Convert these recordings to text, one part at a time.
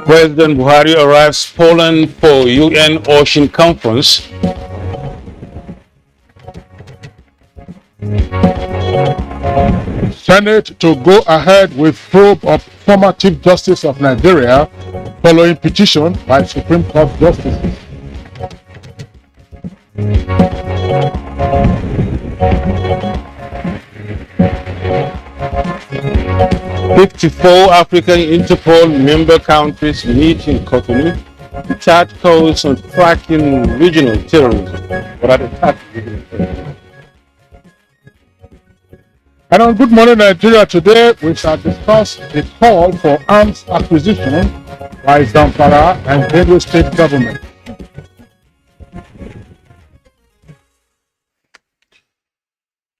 President Buhari arrives Poland for UN Ocean Conference. Senate to go ahead with probe of former Chief Justice of Nigeria following petition by Supreme Court justices. "54 African Interpol member countries meet in Cotonou to chart course on tracking regional terrorism." What are the tracking regional terrorism? And on Good Morning Nigeria today, we shall discuss the call for arms acquisition by Zamfara and Benue state government.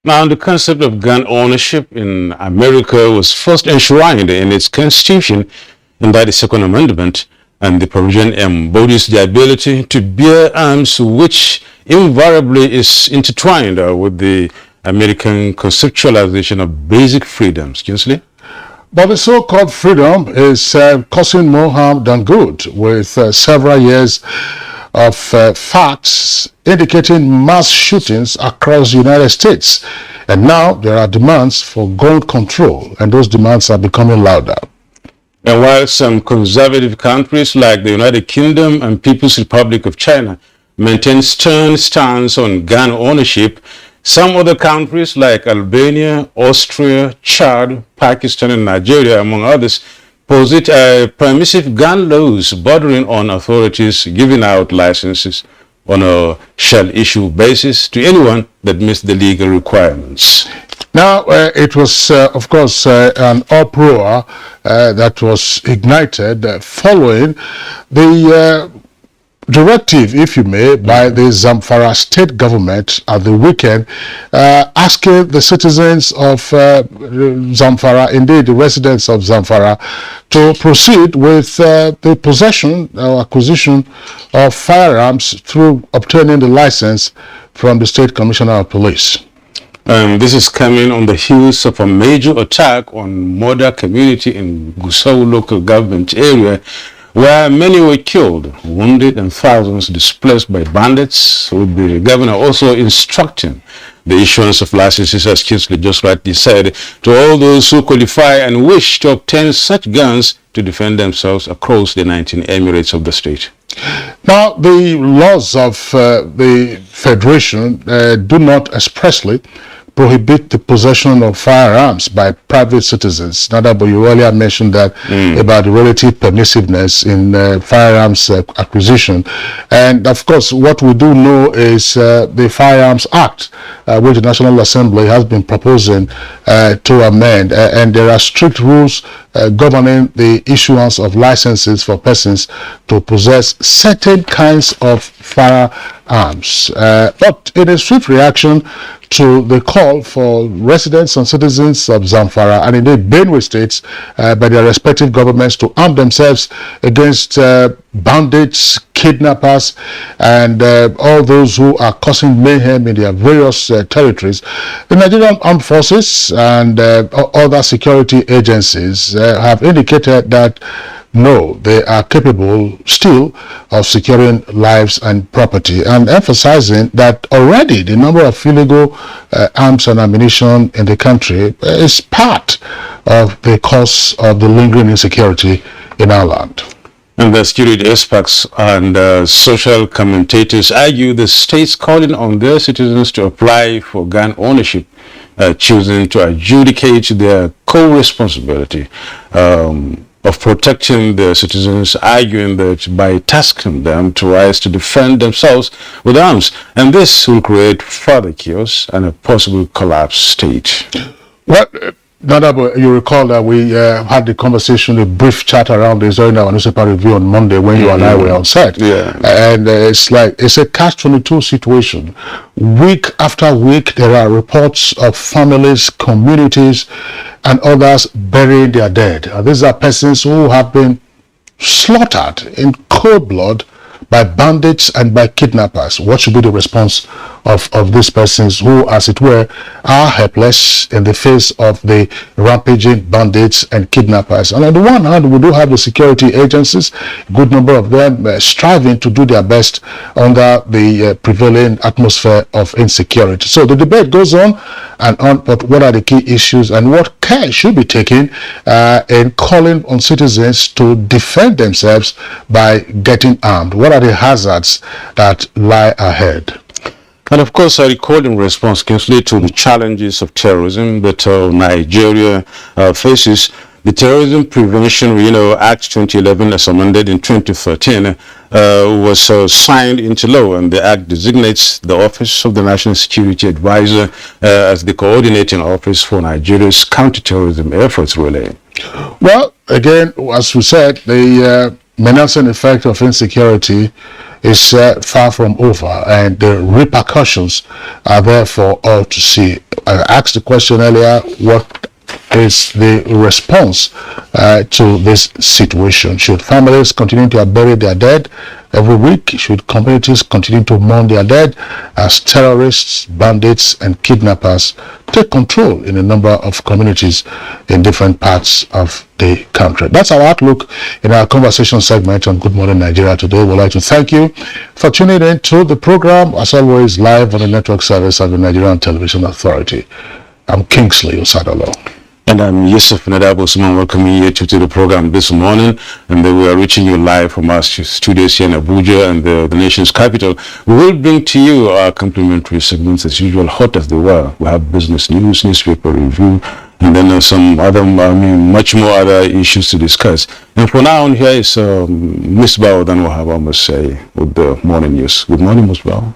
Now, the concept of gun ownership in America was first enshrined in its constitution in the Second Amendment, and the provision embodies the ability to bear arms, which invariably is intertwined with the American conceptualization of basic freedoms. Kinsley? But the so-called freedom is causing more harm than good, with several years of facts indicating mass shootings across the United States. And now there are demands for gun control, and those demands are becoming louder. And while some conservative countries like the United Kingdom and People's Republic of China maintain stern stance on gun ownership, some other countries like Albania, Austria, Chad, Pakistan, and Nigeria, among others, posit permissive gun laws bordering on authorities giving out licenses on a shall-issue basis to anyone that meets the legal requirements. Now, it was, of course, an uproar that was ignited following the directive, if you may, by the Zamfara state government at the weekend, asking the citizens of Zamfara, indeed the residents of Zamfara, to proceed with the possession or acquisition of firearms through obtaining the license from the State Commissioner of Police. This is coming on the heels of a major attack on Moda community in Gusau local government area, where many were killed, wounded, and thousands displaced by bandits, with the governor also instructing the issuance of licenses, as Kinsley just rightly said, to all those who qualify and wish to obtain such guns to defend themselves across the 19 emirates of the state. Now, the laws of the Federation do not expressly prohibit the possession of firearms by private citizens. But you earlier mentioned that about the relative permissiveness in firearms acquisition. And of course, what we do know is the Firearms Act, which the National Assembly has been proposing to amend. And there are strict rules governing the issuance of licenses for persons to possess certain kinds of firearms. But in a swift reaction to the call for residents and citizens of Zamfara and indeed Benue states by their respective governments to arm themselves against bandits, kidnappers, and all those who are causing mayhem in their various territories, the Nigerian Armed Forces and other security agencies have indicated that no, they are capable still of securing lives and property, and emphasizing that already the number of illegal arms and ammunition in the country is part of the cause of the lingering insecurity in our land. And the security experts and social commentators argue the states calling on their citizens to apply for gun ownership, choosing to adjudicate their co-responsibility of protecting their citizens, arguing that by tasking them to rise to defend themselves with arms, and this will create further chaos and a possible collapse state. Well, But you recall that we had the conversation, a brief chat around this during our newspaper review on Monday when you and I were on set. Yeah. And it's a catch-22 situation. Week after week, there are reports of families, communities, and others burying their dead. These are persons who have been slaughtered in cold blood by bandits and by kidnappers. What should be the response of these persons who, as it were, are helpless in the face of the rampaging bandits and kidnappers? And on the one hand, we do have the security agencies, a good number of them striving to do their best under the prevailing atmosphere of insecurity. So the debate goes on and on, but what are the key issues and what care should be taken in calling on citizens to defend themselves by getting armed? What are the hazards that lie ahead? And of course, I recall in response, Kingsley, to the challenges of terrorism that Nigeria faces. The Terrorism Prevention, Act 2011, as amended in 2013, was signed into law, and the Act designates the Office of the National Security Advisor as the coordinating office for Nigeria's counterterrorism efforts, really. Well, again, as we said, the menacing effect of insecurity is far from over, and the repercussions are there for all to see. I asked the question earlier, what is the response to this situation? Should families continue to bury their dead every week? Should communities continue to mourn their dead as terrorists, bandits, and kidnappers take control in a number of communities in different parts of the country? That's our outlook in our conversation segment on Good Morning Nigeria today. We'd like to thank you for tuning in to the program, as always, live on the network service of the Nigerian Television Authority. I'm Kingsley Osadolo. And I'm Yusuf Nadabo Suman, welcoming you to the program this morning. And we are reaching you live from our studios here in Abuja and the nation's capital. We will bring to you our complimentary segments as usual, hot as they were. We have business news, newspaper review, and then some other, much more other issues to discuss. And for now on here is Ms. Bao, then we'll have almost say with the morning news. Good morning, Ms. Bao.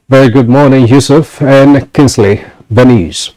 Very good morning, Yusuf and Kingsley. The news.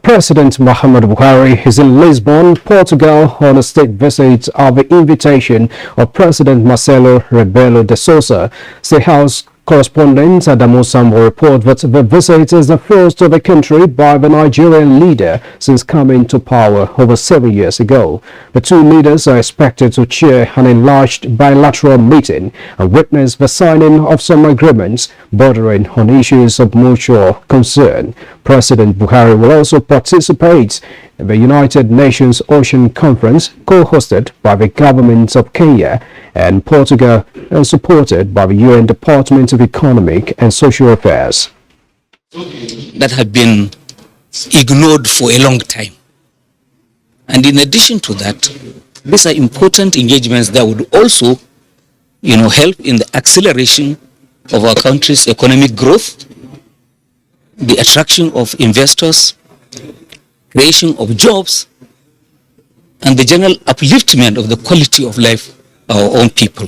President Muhammadu Buhari is in Lisbon, Portugal, on a state visit of the invitation of President Marcelo Rebelo de Sousa. State House correspondent Adamu Sambo report that the visit is the first of the country by the Nigerian leader since coming to power over 7 years ago. The two leaders are expected to chair an enlarged bilateral meeting and witness the signing of some agreements bordering on issues of mutual concern. President Buhari will also participate in the United Nations Ocean Conference, co-hosted by the governments of Kenya and Portugal and supported by the UN Department of Economic and Social Affairs. That have been ignored for a long time. And in addition to that, these are important engagements that would also, help in the acceleration of our country's economic growth, the attraction of investors, creation of jobs, and the general upliftment of the quality of life of our own people.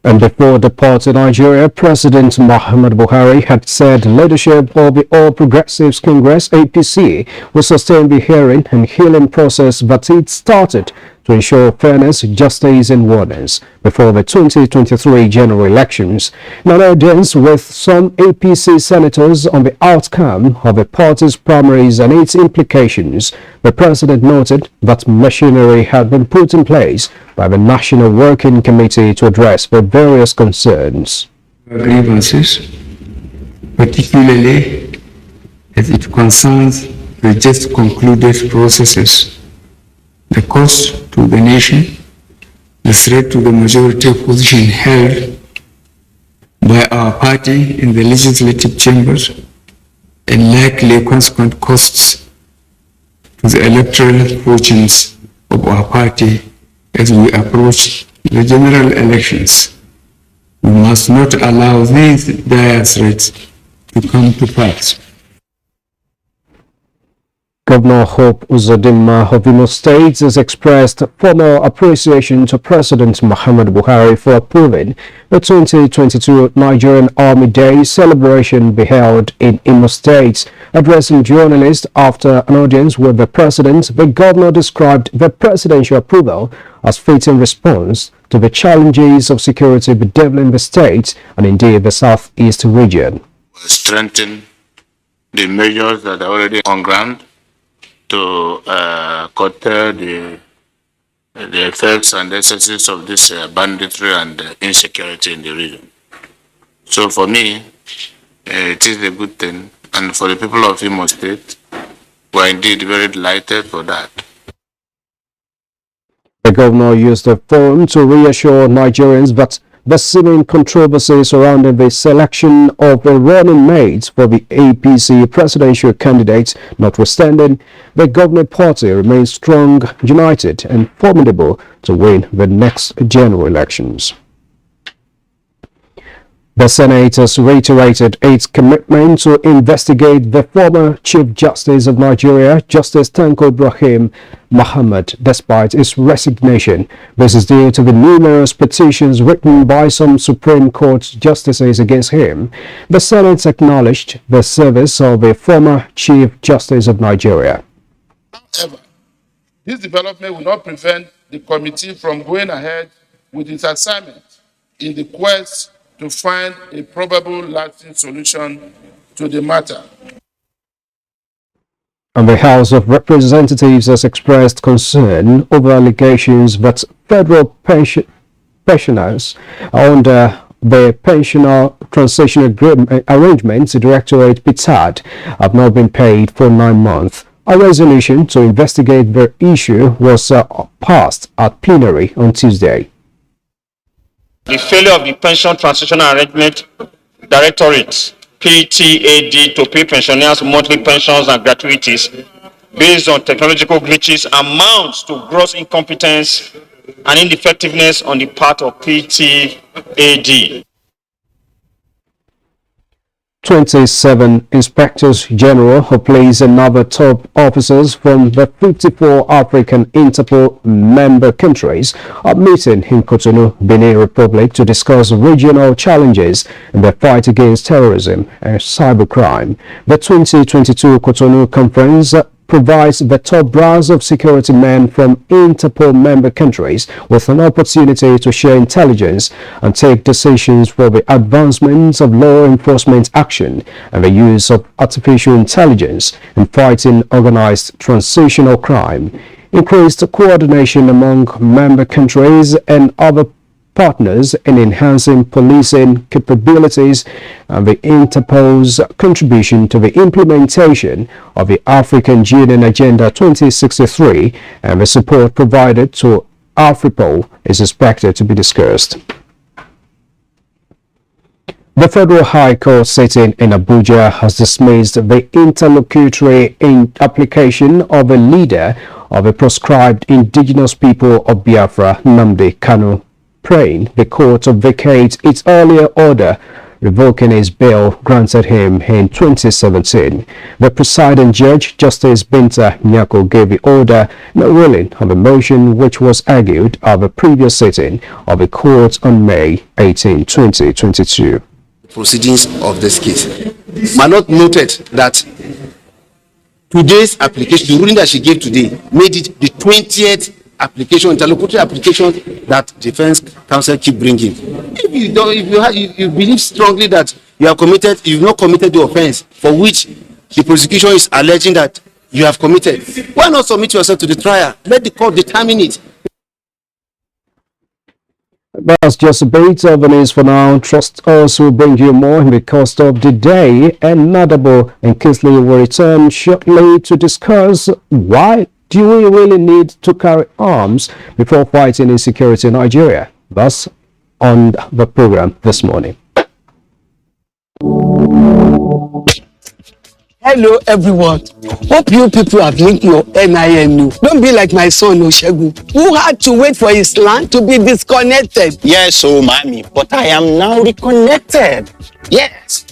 And before departing Nigeria, President Muhammadu Buhari had said leadership of the All Progressives Congress, APC, will sustain the hearing and healing process that it started to ensure fairness, justice, and oneness before the 2023 general elections. In an audience with some APC senators on the outcome of the party's primaries and its implications, the president noted that machinery had been put in place by the National Working Committee to address the various concerns. Grievances, particularly as it concerns the just concluded processes, the cost to the nation, the threat to the majority position held by our party in the legislative chambers, and likely consequent costs to the electoral fortunes of our party as we approach the general elections. We must not allow these dire threats to come to pass. Governor Hope Uzodinma of Imo State has expressed formal appreciation to President Muhammadu Buhari for approving the 2022 Nigerian Army Day celebration be held in Imo State. Addressing journalists after an audience with the president, the governor described the presidential approval as fitting response to the challenges of security bedeviling the state and indeed the southeast region. Strengthen the measures that are already on ground to curtail the effects and excesses of this banditry and insecurity in the region. So for me, it is a good thing, and for the people of Imo State, we are indeed very delighted for that. The governor used the forum to reassure Nigerians that the seeming controversy surrounding the selection of a running mate for the APC presidential candidate notwithstanding, the governing party remains strong, united and formidable to win the next general elections. The Senate has reiterated its commitment to investigate the former Chief Justice of Nigeria, Justice Tanko Ibrahim Muhammad, despite his resignation. This is due to the numerous petitions written by some Supreme Court justices against him. The Senate acknowledged the service of a former Chief Justice of Nigeria. However, this development will not prevent the committee from going ahead with its assignment in the quest to find a probable lasting solution to the matter. And the House of Representatives has expressed concern over allegations that federal pensioners under the Pensioner Transition Arrangement Directorate (PTAD) have not been paid for 9 months. A resolution to investigate the issue was passed at plenary on Tuesday. The failure of the Pension Transition Arrangement Directorate (PTAD) to pay pensioners monthly pensions and gratuities based on technological glitches amounts to gross incompetence and ineffectiveness on the part of PTAD. 27 Inspectors General who placed another top officers from the 54 African Interpol member countries are meeting in Cotonou, Benin Republic to discuss regional challenges in the fight against terrorism and cybercrime. The 2022 Cotonou Conference provides the top brass of security men from Interpol member countries with an opportunity to share intelligence and take decisions for the advancement of law enforcement action and the use of artificial intelligence in fighting organized transnational crime. Increased coordination among member countries and other partners in enhancing policing capabilities and the Interpol's contribution to the implementation of the African Union Agenda 2063 and the support provided to Afripol is expected to be discussed. The Federal High Court sitting in Abuja has dismissed the interlocutory application of a leader of the proscribed indigenous people of Biafra, Nnamdi Kanu, praying the court to vacate its earlier order revoking his bail granted him in 2017. The presiding judge, Justice Binta Nyako, gave the order not ruling on the motion which was argued at the previous sitting of the court on May 18, 2022. Proceedings of this case. Manot noted that today's application, the ruling that she gave today, made it the 20th application, interlocutory application that defense counsel keep bringing. If you believe strongly that you've not committed the offense for which the prosecution is alleging that you have committed, why not submit yourself to the trial? Let the court determine it. That's just a bit of the news for now. Trust us will bring you more in the course of the day, and Nadabo and Kingsley will return shortly to discuss why do we really need to carry arms before fighting insecurity in Nigeria. That's on the program this morning. Hello everyone. Hope you people have linked your NIN. Don't be like my son Oshegu, who had to wait for his land to be disconnected. Yes, oh mommy, but I am now reconnected. Yes.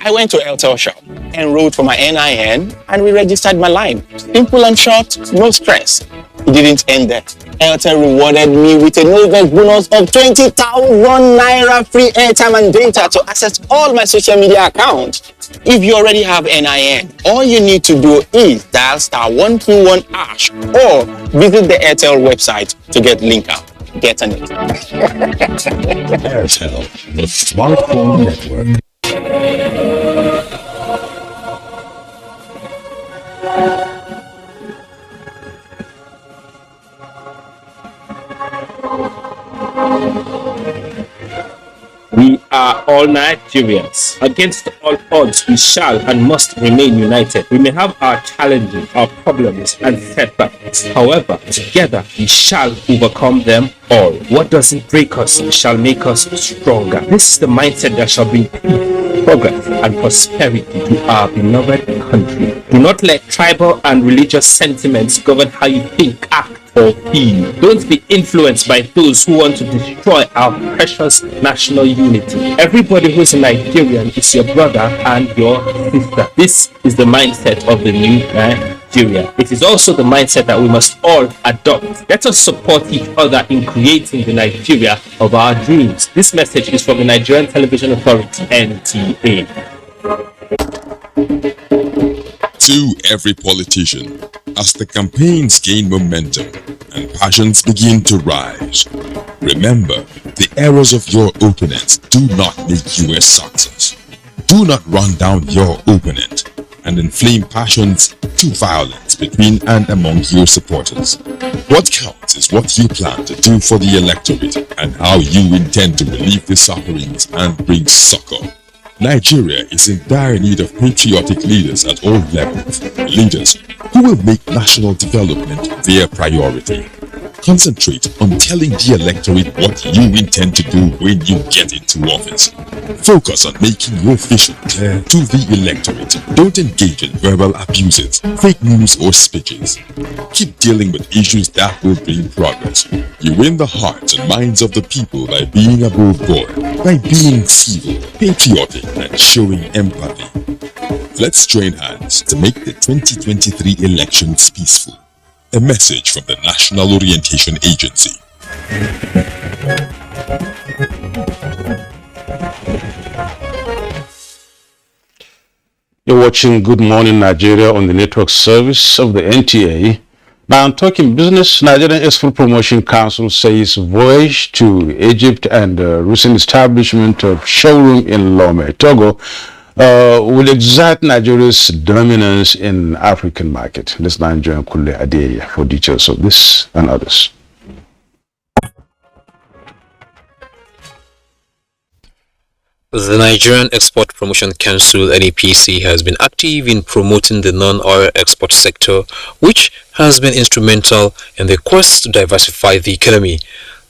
I went to Airtel shop, enrolled for my NIN, and re-registered my line. Simple and short, no stress. It didn't end there. Airtel rewarded me with a no-vex bonus of 20,000 naira free airtime and data to access all my social media accounts. If you already have NIN, all you need to do is dial *121# or visit the Airtel website to get linked up. Get on it. Airtel, the smartphone network. We are all Nigerians. Against all odds, we shall and must remain united. We may have our challenges, our problems, and setbacks. However, together we shall overcome them all. What doesn't break us shall make us stronger. This is the mindset that shall bring peace, progress, and prosperity to our beloved country. Do not let tribal and religious sentiments govern how you think, act, or feel. Don't be influenced by those who want to destroy our precious national unity. Everybody who is a Nigerian is your brother and your sister. This is the mindset of the new Nigeria. It is also the mindset that we must all adopt. Let us support each other in creating the Nigeria of our dreams. This message is from the Nigerian Television Authority, NTA. To every politician, as the campaigns gain momentum and passions begin to rise, remember, the errors of your opponents do not make you a success. Do not run down your opponent and inflame passions to violence between and among your supporters. What counts is what you plan to do for the electorate and how you intend to relieve the sufferings and bring succor. Nigeria is in dire need of patriotic leaders at all levels, leaders who will make national development their priority. Concentrate on telling the electorate what you intend to do when you get into office. Focus on making your vision clear to the electorate. Don't engage in verbal abuses, fake news or speeches. Keep dealing with issues that will bring progress. You win the hearts and minds of the people by being above board, by being civil, patriotic, and showing empathy. Let's join hands to make the 2023 elections peaceful. A message from the National Orientation Agency. You're watching Good Morning Nigeria on the network service of the NTA. Now I'm talking business. Nigerian Export Promotion Council says voyage to Egypt and recent establishment of showroom in Lome, Togo, will exert Nigeria's dominance in African market. Let's now join Kule Adeya for details of this and others. The Nigerian Export Promotion Council (NEPC) has been active in promoting the non-oil export sector, which has been instrumental in the quest to diversify the economy.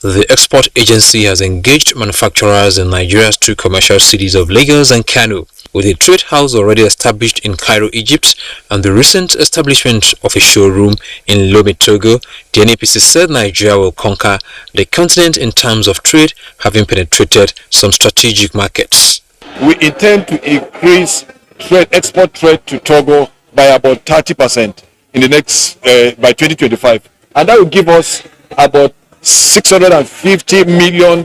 The export agency has engaged manufacturers in Nigeria's two commercial cities of Lagos and Kano, with a trade house already established in Cairo, Egypt, and the recent establishment of a showroom in Lome, Togo. The NEPC said Nigeria will conquer the continent in terms of trade, having penetrated some strategic markets. We intend to increase export trade to Togo by about 30% in the next by 2025, and that will give us about $650 million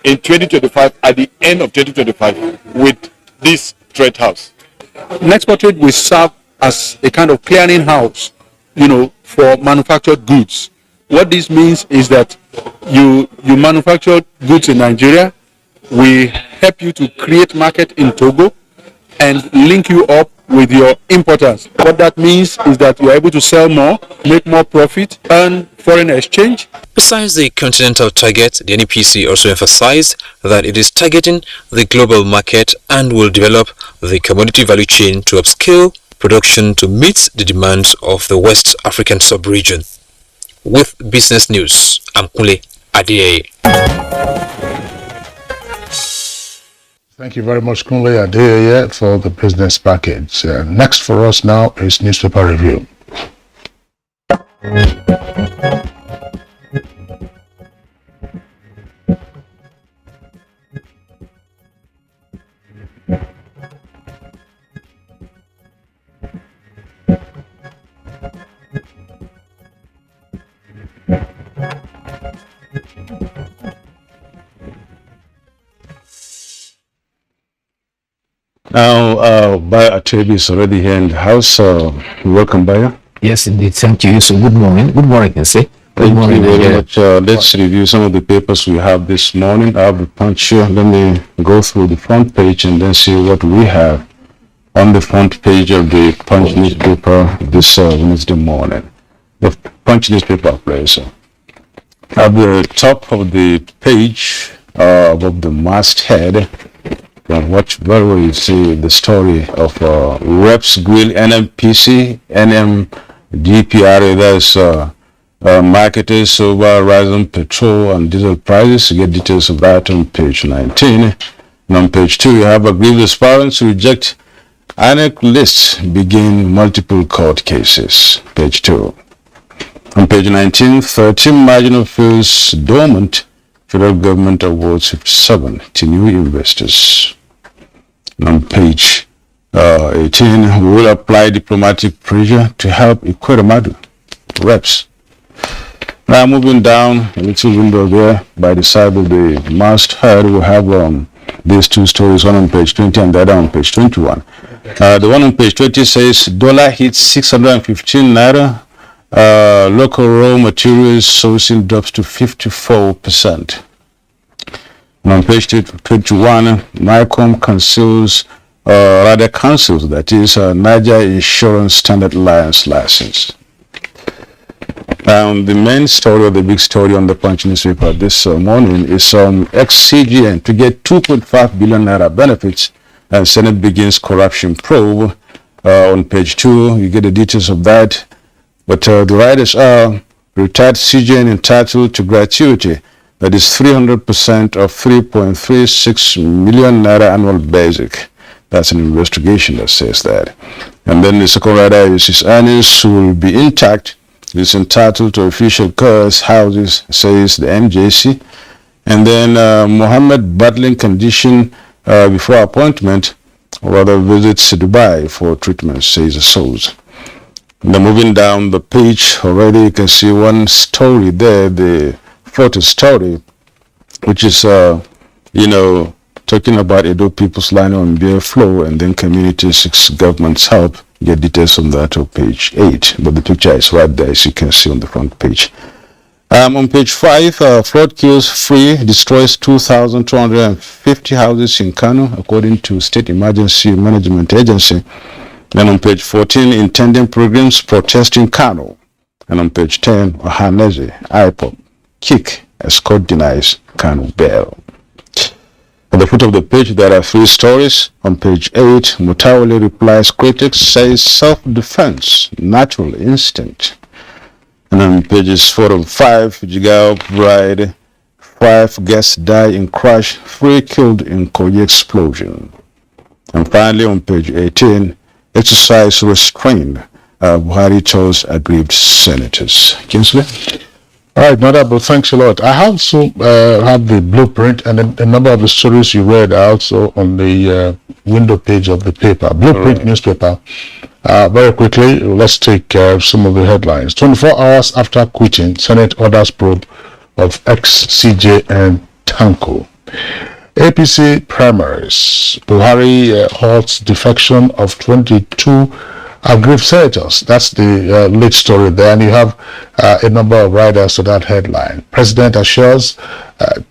in 2025 at the end of 2025 with this trade house. Export trade will serve as a kind of clearing house, for manufactured goods. What this means is that you manufacture goods in Nigeria, we help you to create market in Togo and link you up with your importers. What that means is that you are able to sell more, make more profit, earn foreign exchange. Besides the continental target, the NEPC also emphasized that it is targeting the global market and will develop the commodity value chain to upscale production to meet the demands of the West African sub-region. With business news, I'm Kunle Adeye. Thank you very much, Kunle Adeye, for the business package. Next for us now is newspaper review. Now, Bayo Atebi is already here in the house. Welcome, Bayo. Yes, indeed. Thank you. So good morning. Good morning, can say. Thank you very much. Let's review some of the papers we have this morning. I have the Punch here. Let me go through the front page and then see what we have on the front page of the Punch newspaper this Wednesday morning. The Punch newspaper, please. At the top of the page, above the masthead, from watch very well, you see the story of Reps Grill NMPC, NMDPRA, that's marketers over rising petrol and diesel prices. You get details of that on page 19. And on page 2, you have a grievous parents reject INEC lists, begin multiple court cases. Page 2. On page 19, 13 marginal fields dormant. Federal government awards 57 to new investors. And on page 18, we will apply diplomatic pressure to help Ikweremadu reps. Now moving down a little window there by the side of the masthead, we have these two stories, one on page 20 and the other on page 21. The one on page 20 says dollar hits 615 naira. Local raw materials sourcing drops to 54%. And on page 21, NICOM cancels that is Niger Insurance Standard Alliance license. The main story, or the big story on the Punch newspaper this morning is ex-CGN to get 2.5 billion naira benefits, and Senate begins corruption probe. On page 2, you get the details of that. But the writers are retired CGN entitled to gratuity, that is 300% of 3.36 million naira annual basic. That's an investigation that says that. And then the second writer is his earnings will be intact. It's entitled to official cars, houses, says the MJC. And then Mohammed battling condition before appointment, or rather visits Dubai for treatment, says the source. Now moving down the page already, you can see one story there, the photo story, which is, talking about Edo people's line on beer flow, and then community seeks government's help. Get details on that on page 8, but the picture is right there, as you can see on the front page. On page 5, flood kills free, destroys 2,250 houses in Kano, according to State Emergency Management Agency. Then on page 14, intending programs protesting Kano. And on page 10, Ohaneze, IPOP, kick as court denies Kano bail. At the foot of the page, there are 3 stories. On page 8, Mutawali replies critics, says self-defense, natural instinct. And on pages 4 and 5, Jigawa bride, 5 guests die in crash, 3 killed in Kogi explosion. And finally, on page 18, exercise restraint, Buhari tells aggrieved senators. Kingsley? All right, Notable, thanks a lot. I also have the blueprint, and a number of the stories you read are also on the window page of the paper. Blueprint newspaper. Very quickly, let's take some of the headlines. 24 hours after quitting, Senate orders probe of ex-CJ and Tanko. APC primaries. Buhari halts defection of 22 aggrieved senators. That's the lead story there, and you have a number of writers to that headline. President assures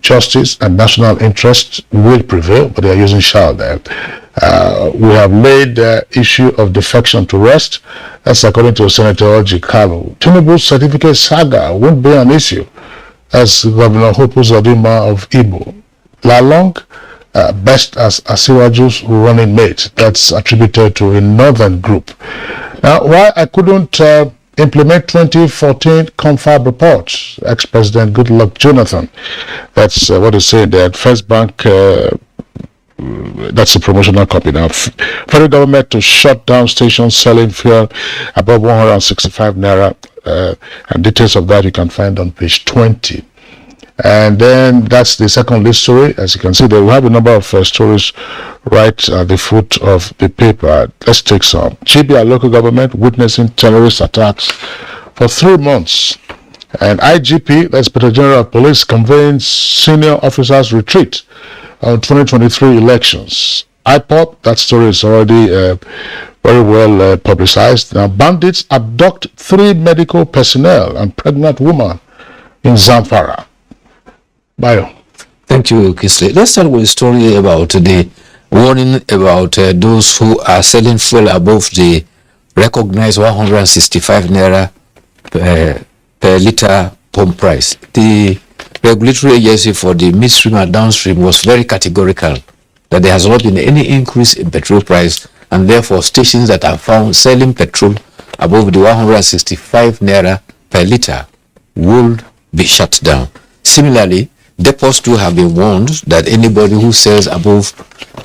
justice and national interest will prevail, but they are using shall there. We have laid the issue of defection to rest. That's according to Senator Oji Kalu. Tinubu's certificate saga won't be an issue, as Governor Hopu Uzodinma of Igbo. Lalong, best as Asiwaju's running mate. That's attributed to a northern group. Now, why I couldn't implement 2014 confab report, ex-president Goodluck Jonathan. That's what he said there at First Bank. That's a promotional copy now. Federal government to shut down stations selling fuel above 165 naira. And details of that you can find on page 20. And then that's the second list story. As you can see, there we have a number of stories right at the foot of the paper. Let's take some. Chibia local government witnessing terrorist attacks for 3 months. And IGP, that's Inspector General of Police, convenes senior officers retreat on 2023 elections. IPOP. That story is already very well publicized. Now, bandits abduct 3 medical personnel and pregnant woman in Zamfara. Bayo. Thank you, Kisley. Let's start with a story about the warning about those who are selling fuel above the recognized 165 naira per liter pump price. The regulatory agency for the midstream and downstream was very categorical that there has not been any increase in petrol price, and therefore stations that are found selling petrol above the 165 naira per liter will be shut down. Similarly, depots too have been warned that anybody who sells above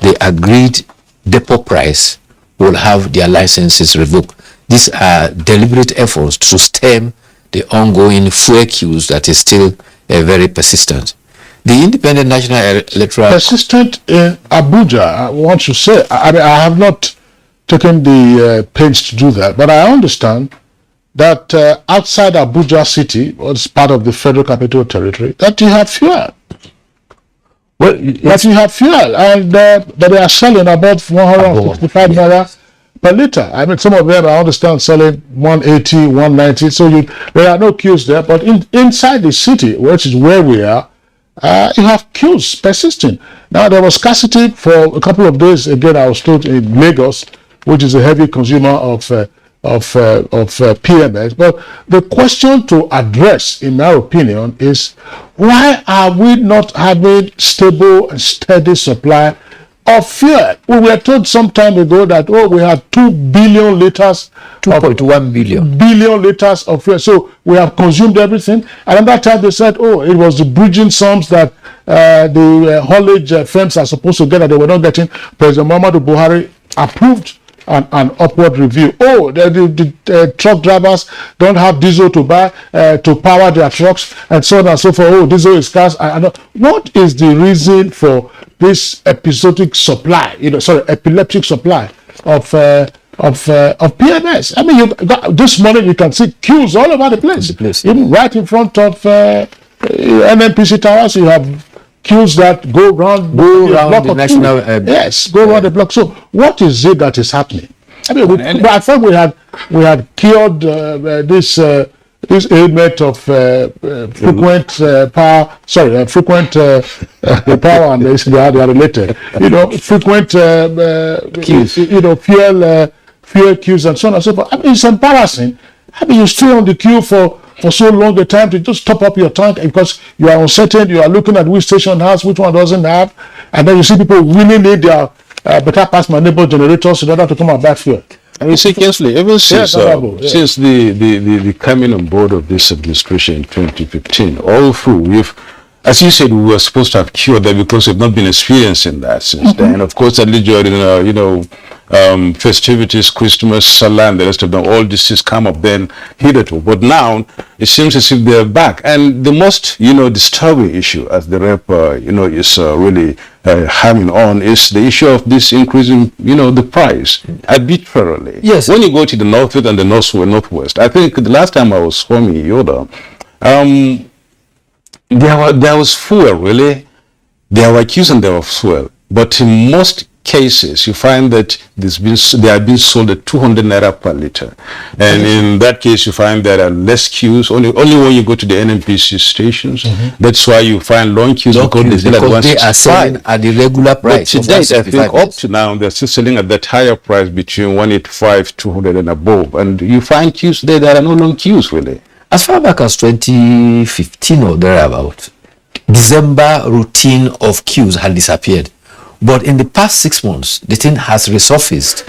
the agreed depot price will have their licenses revoked. These are deliberate efforts to stem the ongoing fuel queues that is still very persistent. The Independent National Electoral... Persistent in Abuja, I want to say. I mean, I have not taken the pains to do that, but I understand that outside Abuja city, was part of the Federal Capital Territory, that you have fuel. Well, that you have fuel, and that they are selling about 165 naira per liter. I mean, some of them, I understand, selling 180, 190. So there are no queues there. But inside the city, which is where we are, you have queues persisting. Now, there was scarcity for a couple of days. Again, I was told in Lagos, which is a heavy consumer of PMS. But the question to address, in my opinion, is why are we not having stable and steady supply of fuel? We were told some time ago that, we had 2 billion liters, 2.1 billion liters of fuel. So we have consumed everything. And at that time they said, it was the bridging sums that the haulage firms are supposed to get that they were not getting. President Muhammadu Buhari approved an upward review. The truck drivers don't have diesel to buy to power their trucks, and so on and so forth. Diesel is scarce. What is the reason for this episodic supply? Epileptic supply of PMS. I mean, this morning you can see queues all over the place. Even right in front of NNPC towers, you have queues that go around the national go around the block. So what is it that is happening? I mean, I thought we had cured this ailment of frequent power. Sorry, frequent power, and they are related. Frequent queues. Fuel queues and so on and so forth. I mean, it's embarrassing. I mean, you stay on the queue for so long a time to just top up your tank because you are uncertain, you are looking at which station has, which one doesn't have, and then you see people really need their better pass my neighbor generators in order to come and buy fuel. And you see, Kinsley, ever since the coming on board of this administration in 2015, all through, as you said, we were supposed to have cured that because we've not been experiencing that since then. Of course, at least during, festivities, Christmas, Salah, and the rest of them, all this has come up then hitherto. But now, it seems as if they're back. And the most, disturbing issue, as the rep, is really hammering on, is the issue of this increasing, the price arbitrarily. Yes. When you go to the northwest and the northwest, I think the last time I was home in Yoda, there was fuel, really. There were queues and there was fuel. But in most cases, you find that they are being sold at 200 naira per liter. And in that case, you find there are less queues. Only when you go to the NNPC stations, that's why you find long queues because they are selling at the regular price. But today, I think up to now, they're still selling at that higher price between 185, 200 and above. And you find queues there that are no long queues, really. As far back as 2015 or thereabout, December routine of queues had disappeared. But in the past 6 months, the thing has resurfaced.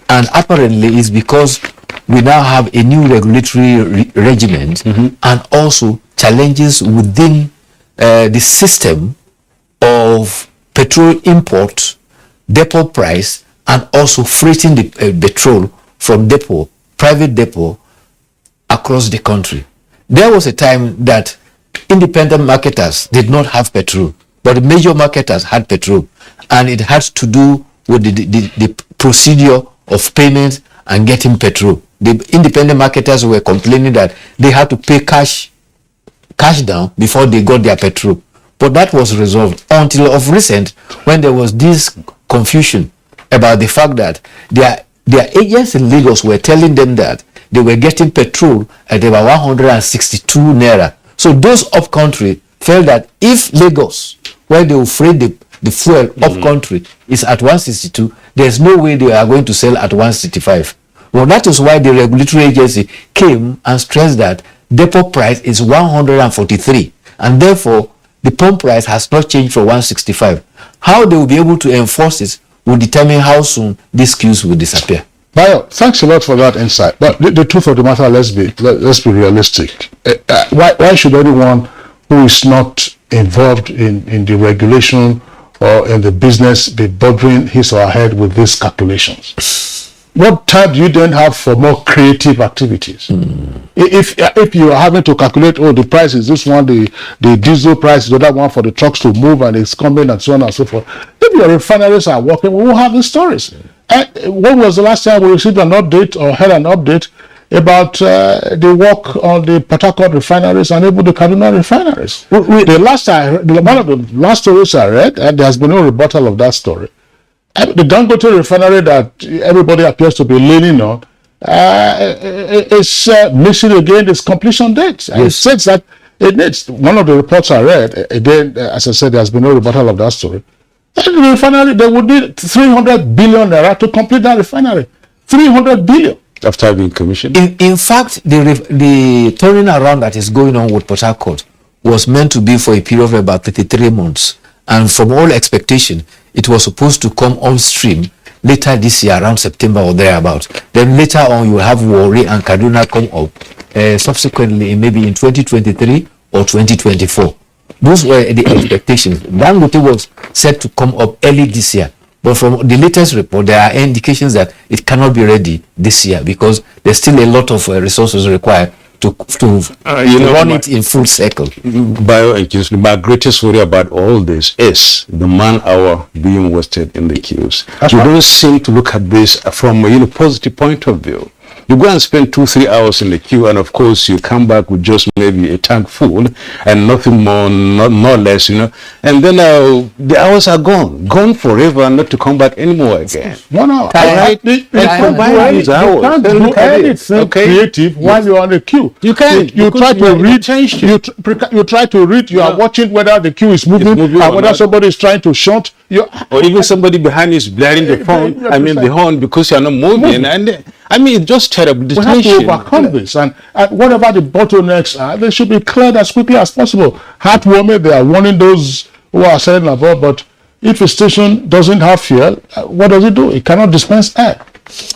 And apparently it's because we now have a new regulatory regimen and also challenges within the system of petrol import, depot price, and also freighting the petrol from private depot, across the country. There was a time that independent marketers did not have petrol, but the major marketers had petrol, and it had to do with the procedure of payment and getting petrol. The independent marketers were complaining that they had to pay cash down before they got their petrol. But that was resolved until of recent, when there was this confusion about the fact that their agents in Lagos were telling them that they were getting petrol at about 162 naira. So those up country felt that if Lagos, where they will freight the fuel up country, is at 162, there's no way they are going to sell at 165. Well, that is why the regulatory agency came and stressed that depot price is 143, and therefore the pump price has not changed from 165. How they will be able to enforce it will determine how soon these queues will disappear. Bayo, thanks a lot for that insight. But the truth of the matter, let's be realistic. Why should anyone who is not involved in the regulation or in the business be bothering his or her head with these calculations? What time do you then have for more creative activities? If you are having to calculate, oh, the price is this one, the diesel price is the other one for the trucks to move and it's coming and so on and so forth. If your refineries are working, we will have these stories. When was the last time we received an update or had an update about the work on the Port Harcourt refineries and even the Kaduna refineries? The last one of the last stories I read, and there has been no rebuttal of that story, the Dangote refinery that everybody appears to be leaning on is missing again its completion date. It says that it needs, one of the reports I read, again, as I said, there has been no rebuttal of that story. The refinery, they would need 300 billion naira to complete that refinery. 300 billion. After being commissioned? In fact, the turning around that is going on with Port Harcourt was meant to be for a period of about 33 months. And from all expectation, it was supposed to come on stream later this year, around September or thereabouts. Then later on, you will have Warri and Kaduna come up subsequently, maybe in 2023 or 2024. Those were the expectations. Dangote was set to come up early this year. But from the latest report, there are indications that it cannot be ready this year because there's still a lot of resources required to run it in full cycle. My greatest worry about all this is the man hour being wasted in the queues. You don't seem to look at this from a positive point of view. You go and spend 2-3 hours in the queue, and of course you come back with just maybe a tank full and nothing more, not less, and then the hours are gone forever, and not to come back anymore again. No. Right? You can't do anything creative while you're on the queue. You can't. You try to read. You try to read. You are watching whether the queue is moving and whether somebody is trying to shunt. Or even somebody behind is blaring the phone. The horn because you are not moving. And it's just terrible. We have to overcome this, and whatever the bottlenecks are, they should be cleared as quickly as possible. Heartwarming, they are warning those who are selling above, but if a station doesn't have fuel, what does it do? It cannot dispense air.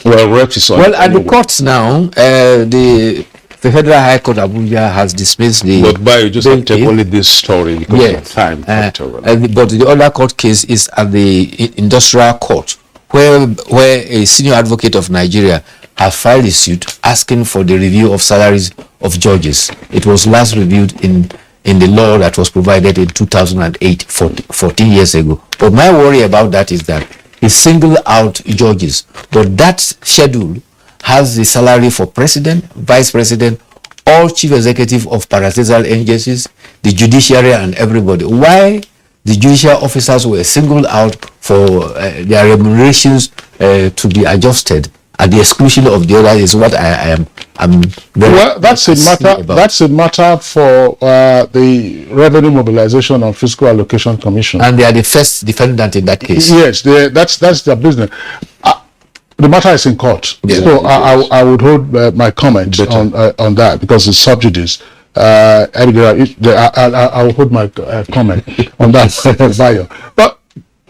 Well, at the courts now, the Federal High Court Abuja has dismissed the... But you just have to take only this story because of time. But the other court case is at the Industrial Court, where a senior advocate of Nigeria has filed a suit asking for the review of salaries of judges. It was last reviewed in the law that was provided in 2008, 14 years ago. But my worry about that is that he singled out judges, but that schedule has the salary for president, vice president, all chief executive of paralegal agencies, the judiciary, and everybody. Why the judicial officers were singled out for their remunerations to be adjusted at the exclusion of the other is what I'm very that's a matter for the Revenue Mobilization and Fiscal Allocation Commission, and they are the first defendant in that case. Yes, that's their business. The matter is in court, so I would hold my comment on that because it's sub judice. I will hold my comment on that bio. But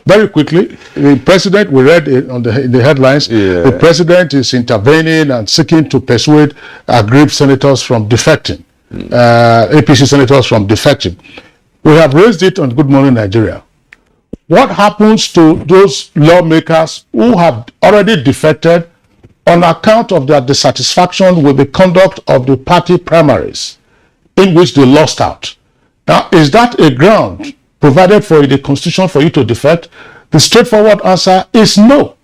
very quickly, the president, we read it on the headlines, the president is intervening and seeking to persuade aggrieved senators from defecting, APC senators from defecting. We have raised it on Good Morning Nigeria. What happens to those lawmakers who have already defected on account of their dissatisfaction with the conduct of the party primaries in which they lost out? Now, is that a ground provided for in the Constitution for you to defect? The straightforward answer is no.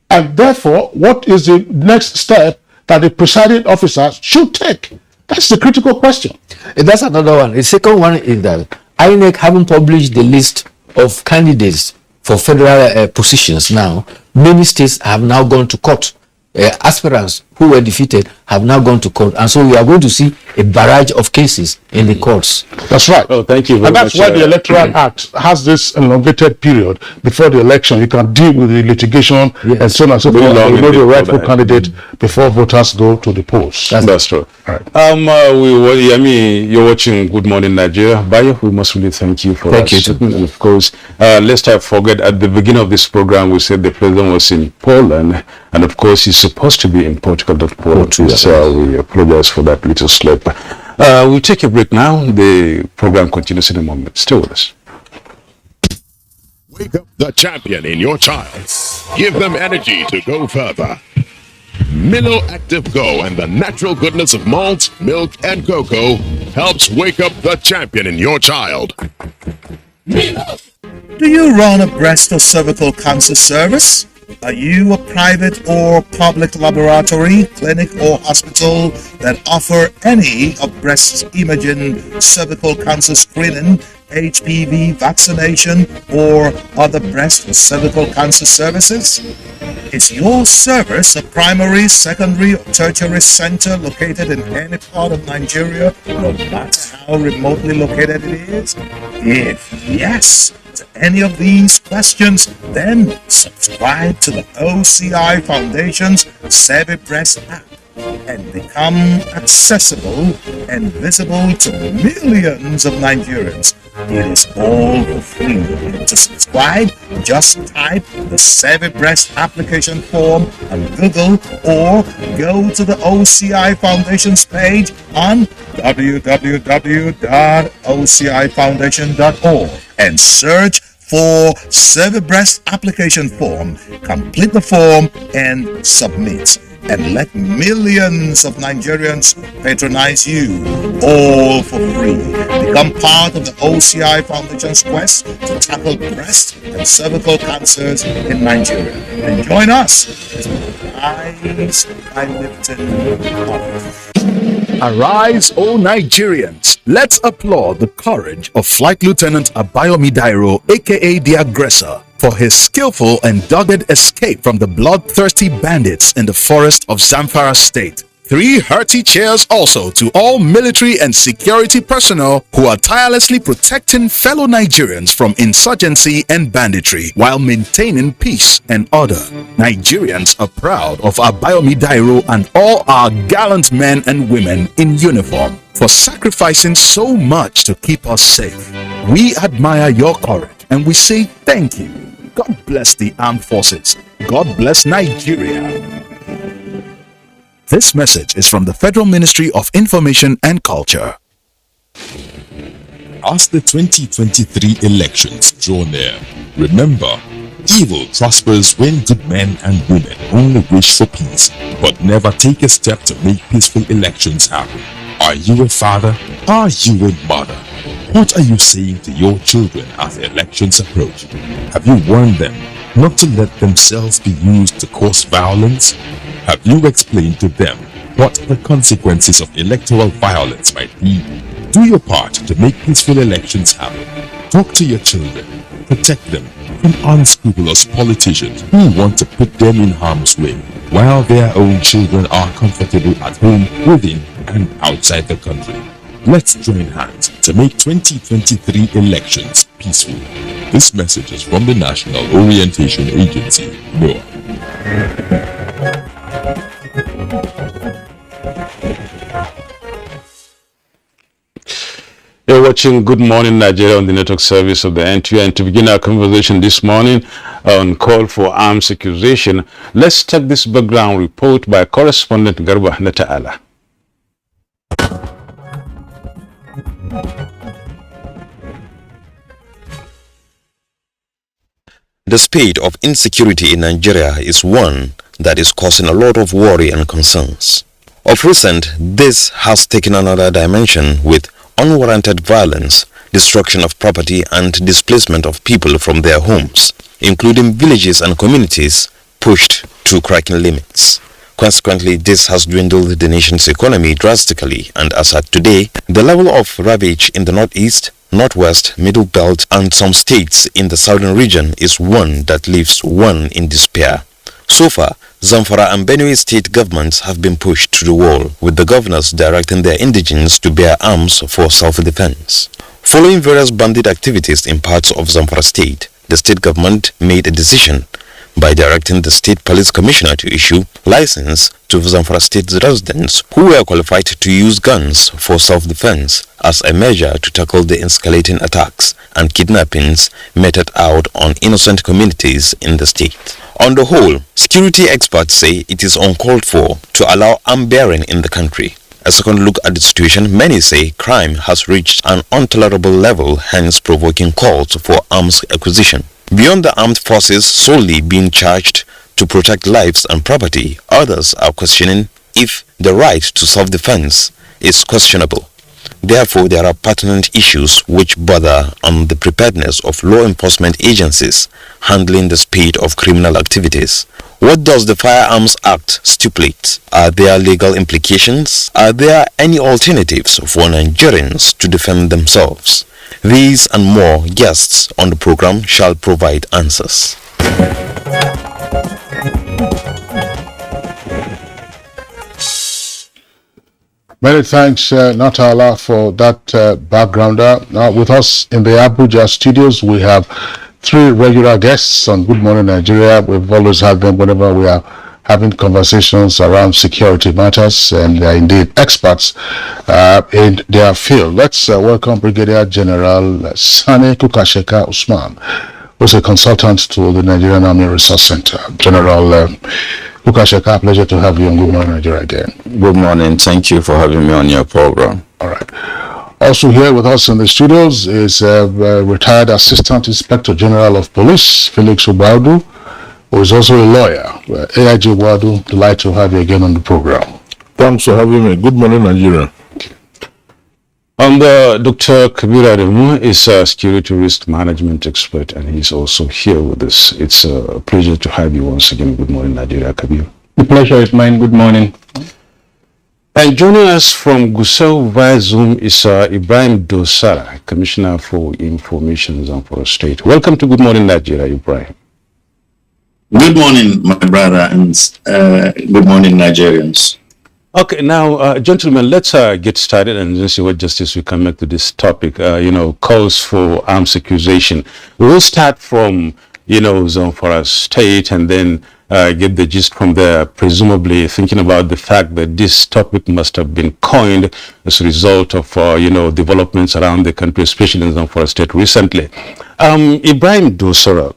And therefore, what is the next step that the presiding officer should take? That's the critical question. That's another one. The second one is that INEC haven't published the list of candidates for federal positions now, Many states have now gone to court. Aspirants who were defeated have now gone to court, and so we are going to see a barrage of cases in the courts. That's right. Oh, thank you very and that's much, why the Electoral Act has this elongated period before the election. You can deal with the litigation and so on and so forth. You know the rightful candidate before voters go to the polls. That's true. Right. You're watching Good Morning Nigeria. Bayo, we must really thank you for that statement. And of course, let's not forget, at the beginning of this program, we said the president was in Poland, and of course, he's supposed to be in Portugal, not Poland. So we apologize for that little slip. We'll take a break now. The program continues in a moment. Stay with us. Wake up the champion in your child. Give them energy to go further. Milo Active Go and the natural goodness of malt, milk, and cocoa helps wake up the champion in your child. Milo. Do you run a breast or cervical cancer service? Are you a private or public laboratory, clinic, or hospital that offer any of breast imaging, cervical cancer screening, HPV vaccination, or other breast or cervical cancer services? Is your service a primary, secondary, or tertiary center located in any part of Nigeria, no matter how remotely located it is? If yes, to any of these questions, then subscribe to the OCI Foundation's Savvy Breast app and become accessible and visible to millions of Nigerians. It is all for free. To subscribe, just type the Savvy Breast application form on Google or go to the OCI Foundation's page on www.ocifoundation.org and search for Savvy Breast application form. Complete the form and submit. And let millions of Nigerians patronize you, all for free. Become part of the OCI Foundation's quest to tackle breast and cervical cancers in Nigeria. And join us as we rise by lifting off. Arise, O Nigerians! Let's applaud the courage of Flight Lieutenant Abayomi Dairo, aka the Aggressor, for his skillful and dogged escape from the bloodthirsty bandits in the forest of Zamfara State. 3 hearty cheers also to all military and security personnel who are tirelessly protecting fellow Nigerians from insurgency and banditry while maintaining peace and order. Nigerians are proud of Abayomi Dairo and all our gallant men and women in uniform for sacrificing so much to keep us safe. We admire your courage and we say thank you. God bless the armed forces. God bless Nigeria. This message is from the Federal Ministry of Information and Culture. As the 2023 elections draw near, remember, evil prospers when good men and women only wish for peace, but never take a step to make peaceful elections happen. Are you a father? Are you a mother? What are you saying to your children as the elections approach? Have you warned them not to let themselves be used to cause violence? Have you explained to them what the consequences of electoral violence might be? Do your part to make peaceful elections happen. Talk to your children. Protect them from unscrupulous politicians who want to put them in harm's way, while their own children are comfortable at home, within and outside the country. Let's join hands to make 2023 elections peaceful. This message is from the National Orientation Agency, NOAA. You're watching Good Morning Nigeria on the network service of the NTA, and to begin our conversation this morning on call for arms accusation, let's take this background report by correspondent Garba Nata'ala. The spate of insecurity in Nigeria is one that is causing a lot of worry and concerns. Of recent, this has taken another dimension with unwarranted violence, destruction of property and displacement of people from their homes, including villages and communities pushed to cracking limits. Consequently, this has dwindled the nation's economy drastically, and as at today, the level of ravage in the northeast, Northwest, Middle Belt, and some states in the southern region is one that leaves one in despair. So far, Zamfara and Benue state governments have been pushed to the wall, with the governors directing their indigents to bear arms for self-defense. Following various bandit activities in parts of Zamfara state, the state government made a decision by directing the state police commissioner to issue license to Zamfara state residents who were qualified to use guns for self-defense as a measure to tackle the escalating attacks and kidnappings meted out on innocent communities in the state. On the whole, security experts say it is uncalled for to allow arm bearing in the country. A second look at the situation, many say crime has reached an intolerable level, hence provoking calls for arms acquisition. Beyond the armed forces solely being charged to protect lives and property, others are questioning if the right to self-defense is questionable. Therefore, there are pertinent issues which bother on the preparedness of law enforcement agencies handling the spate of criminal activities. What does the Firearms Act stipulate? Are there legal implications? Are there any alternatives for Nigerians to defend themselves? These and more guests on the program shall provide answers. Many thanks, Natala, for that backgrounder. Now, with us in the Abuja studios, we have three regular guests on Good Morning Nigeria. We've always had them whenever we are having conversations around security matters, and they are indeed experts in their field. Let's welcome Brigadier General Sani Kukasheka Usman, who's a consultant to the Nigerian Army Resource Center. General Kukasheka, pleasure to have you on Good Morning Nigeria again. Good morning. Thank you for having me on your program. All right. Also here with us in the studios is retired Assistant Inspector General of Police, Felix Ubaudu, who is also a lawyer. AIG Ubaudu, delighted to have you again on the program. Thanks for having me. Good morning, Nigeria. And Dr. Kabir Adamu is a security risk management expert, and he's also here with us. It's a pleasure to have you once again. Good morning, Nigeria, Kabir. The pleasure is mine. Good morning. And joining us from Gusau via Zoom is Ibrahim Dosara, Commissioner for Information Zamfara State. Welcome to Good Morning, Nigeria, Ibrahim. Good morning, my brother, and good morning, Nigerians. Okay, now, gentlemen, let's get started and then see what justice we can make to this topic. Calls for arms accusation. We'll start from, Zamfara State and then get the gist from there, presumably thinking about the fact that this topic must have been coined as a result of, developments around the country, especially in Zamfara State recently. Ibrahim Dosara,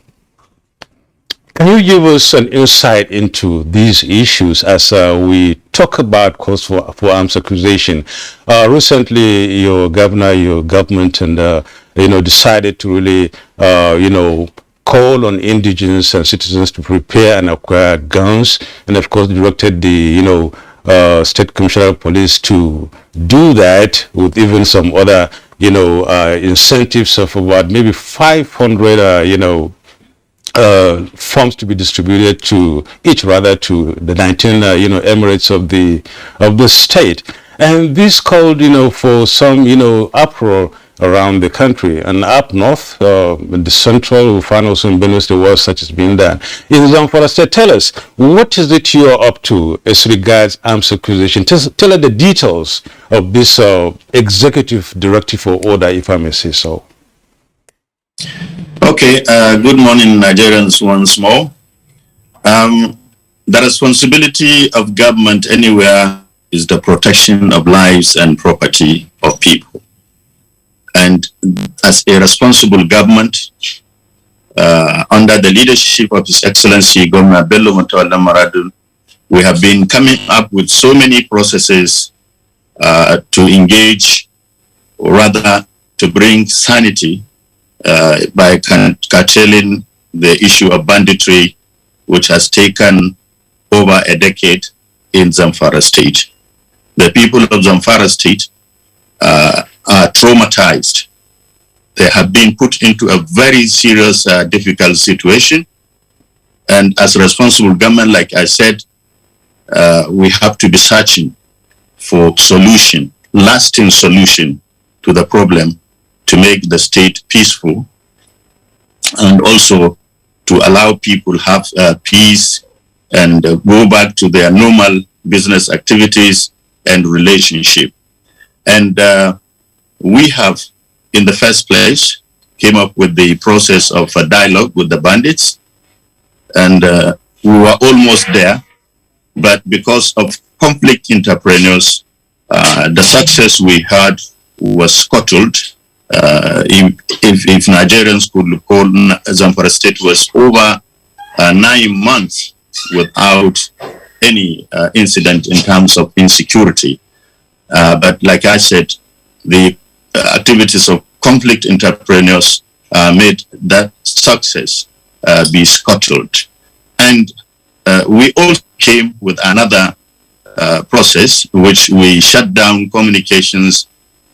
can you give us an insight into these issues as we talk about calls for arms accusation? Recently, your governor, your government, and decided to really, call on indigents and citizens to prepare and acquire guns, and of course directed the State Commissioner of Police to do that with even some other incentives of about maybe 500 forms to be distributed to the 19 emirates of the state, and this called for some uproar around the country. And up north, in the central, we find also in Benue State, was such as being done. In Zamfara State, tell us, what is it you are up to as regards arms accusation? Tell us the details of this executive directive or order, if I may say so. Okay, good morning, Nigerians, once more. The responsibility of government anywhere is the protection of lives and property of people. And as a responsible government, under the leadership of His Excellency Governor Bello Mutawalla Maradun, we have been coming up with so many processes to engage, or rather to bring sanity by curtailing the issue of banditry, which has taken over a decade in Zamfara State. The people of Zamfara State are traumatized. They have been put into a very serious, difficult situation. And as a responsible government, like I said, we have to be searching for solution, lasting solution to the problem to make the state peaceful, and also to allow people have peace and go back to their normal business activities and relationship. And we have, in the first place, came up with the process of a dialogue with the bandits, and we were almost there, but because of conflict entrepreneurs, the success we had was scuttled. If Nigerians could recall, Zamfara State was over 9 months without any incident in terms of insecurity. But like I said, the activities of conflict entrepreneurs made that success be scuttled. And we also came with another process, which we shut down communications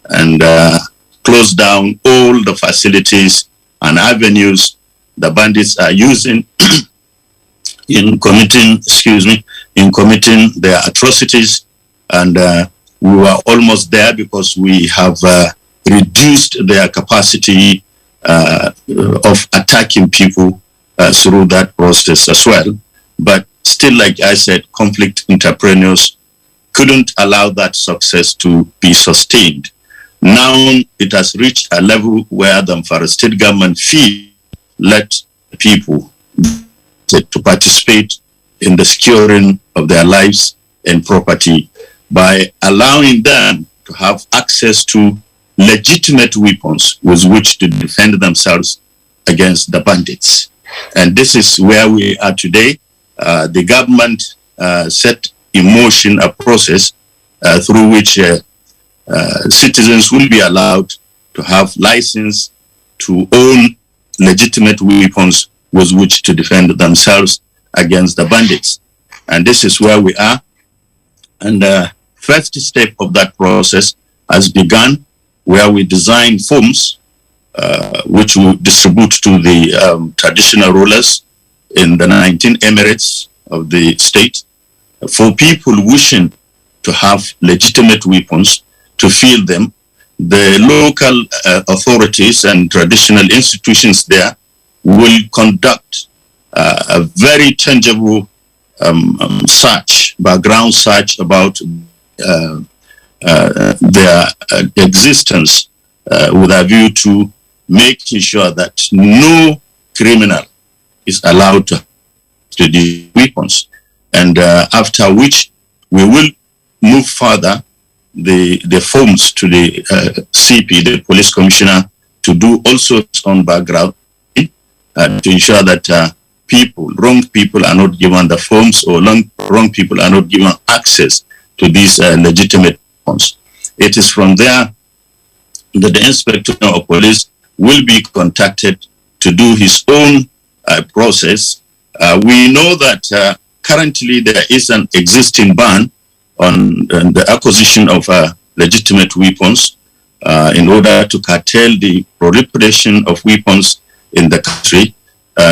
and closed down all the facilities and avenues the bandits are using in committing their atrocities. And we were almost there because we have reduced their capacity of attacking people through that process as well. But still, like I said, conflict entrepreneurs couldn't allow that success to be sustained. Now it has reached a level where the Zamfara state government fee let people to participate in the securing of their lives and property by allowing them to have access to legitimate weapons with which to defend themselves against the bandits. And this is where we are today. The government set in motion a process through which citizens will be allowed to have license to own legitimate weapons with which to defend themselves against the bandits. And this is where we are. And the first step of that process has begun, where we design forms which we distribute to the traditional rulers in the 19 emirates of the state for people wishing to have legitimate weapons to field them. The local authorities and traditional institutions there will conduct a very tangible background search about their existence with a view to making sure that no criminal is allowed to these weapons. And after which we will move further the forms to the CP, the police commissioner, to do also its own background to ensure that wrong people are not given the forms, or wrong people are not given access to these legitimate forms. It is from there that the inspector of police will be contacted to do his own process. We know that currently there is an existing ban on the acquisition of legitimate weapons in order to curtail the proliferation of weapons in the country.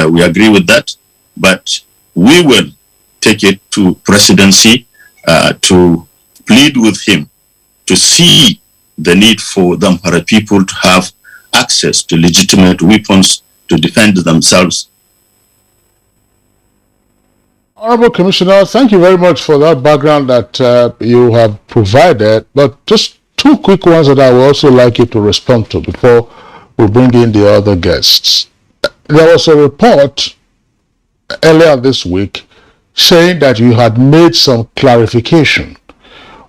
We agree with that, but we will take it to presidency to plead with him to see the need for Zamfara people to have access to legitimate weapons to defend themselves. Honorable Commissioner, thank you very much for that background that you have provided. But just two quick ones that I would also like you to respond to before we bring in the other guests. There was a report earlier this week saying that you had made some clarification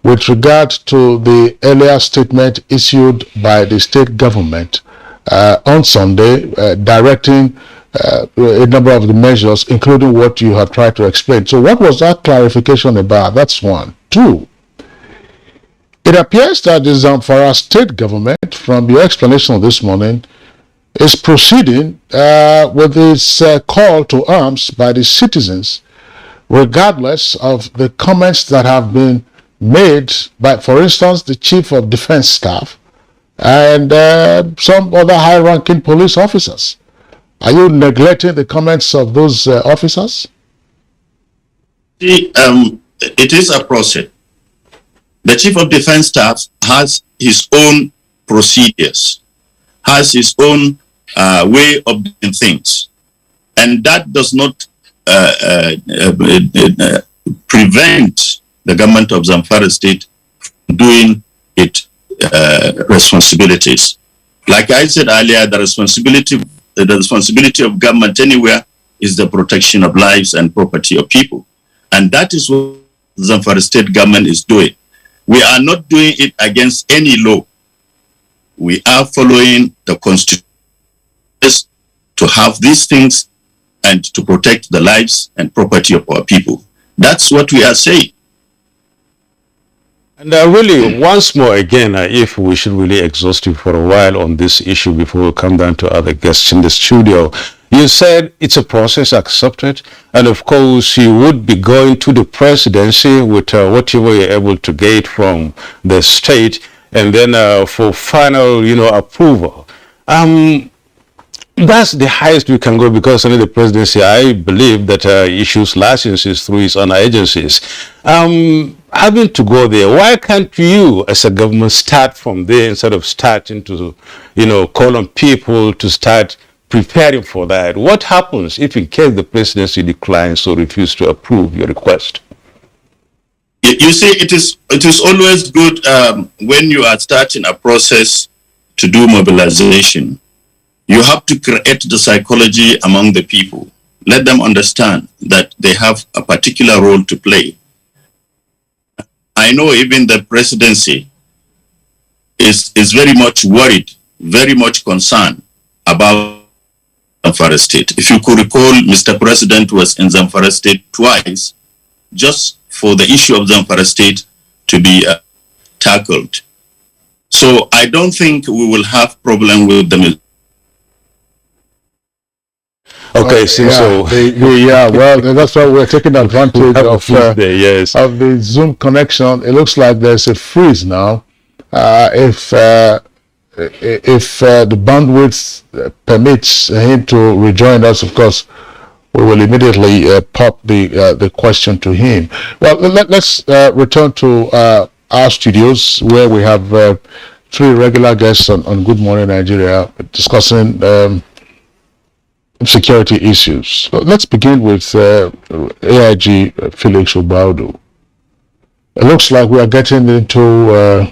with regard to the earlier statement issued by the state government on Sunday, directing a number of the measures, including what you have tried to explain. So what was that clarification about? That's one. Two, it appears that the Zamfara state government, from your explanation this morning, is proceeding with this call to arms by the citizens, regardless of the comments that have been made by, for instance, the Chief of Defense Staff and some other high-ranking police officers. Are you neglecting the comments of those officers? It is a process. The Chief of Defense Staff has his own procedures, has his own way of doing things. And that does not prevent the government of Zamfara State from doing its responsibilities. Like I said earlier, the responsibility of government anywhere is the protection of lives and property of people. And that is what the Zamfara State government is doing. We are not doing it against any law. We are following the constitution to have these things and to protect the lives and property of our people. That's what we are saying. And really, once more again, if we should really exhaust you for a while on this issue before we come down to other guests in the studio, you said it's a process accepted, and of course you would be going to the presidency with whatever you're able to get from the state, and then for final, approval. That's the highest we can go, because under the presidency, I believe that issues licenses through its own agencies. Having to go there, why can't you as a government start from there instead of starting to, call on people to start preparing for that? What happens if in case the presidency declines or refuses to approve your request? You see, it is always good when you are starting a process to do mobilization. You have to create the psychology among the people. Let them understand that they have a particular role to play. I know even the presidency is very much worried, very much concerned about Zamfara State. If you could recall, Mr. President was in Zamfara State twice, just for the issue of Zamfara State to be tackled. So I don't think we will have problem with the. Okay, so well, that's why we're taking advantage of the Zoom connection. It looks like there's a freeze now. If the bandwidth permits him to rejoin us, of course, we will immediately pop the question to him. Well, let's return to our studios, where we have three regular guests on Good Morning Nigeria discussing security issues. So let's begin with AIG Felix Obaudu. It looks like we are getting into a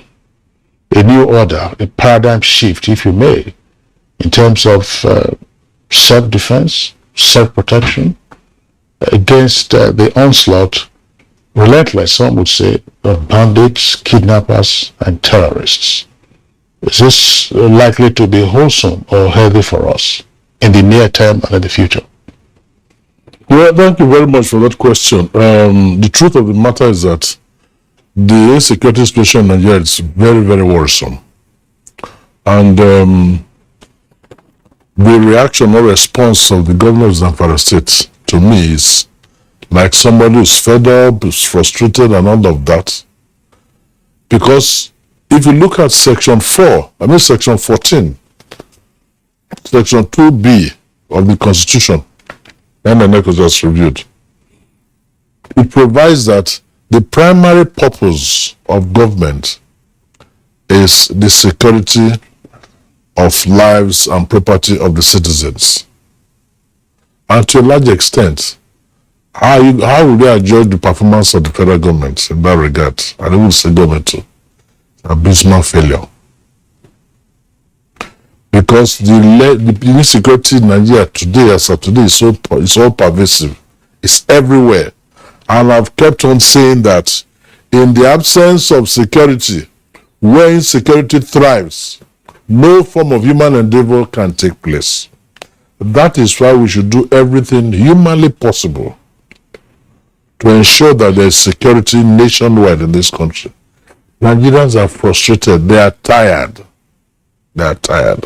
new order, a paradigm shift, if you may, in terms of self-defense, self-protection against the onslaught, relentless, some would say, of bandits, kidnappers, and terrorists. Is this likely to be wholesome or healthy for us in the near term and in the future? Well, thank you very much for that question. The truth of the matter is that the insecurity situation in Nigeria is very, very worrisome. And the reaction or response of the governor of Zamfara State to me is like somebody who's fed up, who's frustrated and all of that. Because if you look at section 14, section 2B of the Constitution, NNA was just reviewed, it provides that the primary purpose of government is the security of lives and property of the citizens. And to a large extent, how will they judge the performance of the federal government in that regard? And I will say government too. Abysmal failure. Because the insecurity in Nigeria today, as of today, is so pervasive. It's everywhere. And I've kept on saying that in the absence of security, where insecurity thrives, no form of human endeavor can take place. That is why we should do everything humanly possible to ensure that there is security nationwide in this country. Nigerians are frustrated. They are tired. They are tired.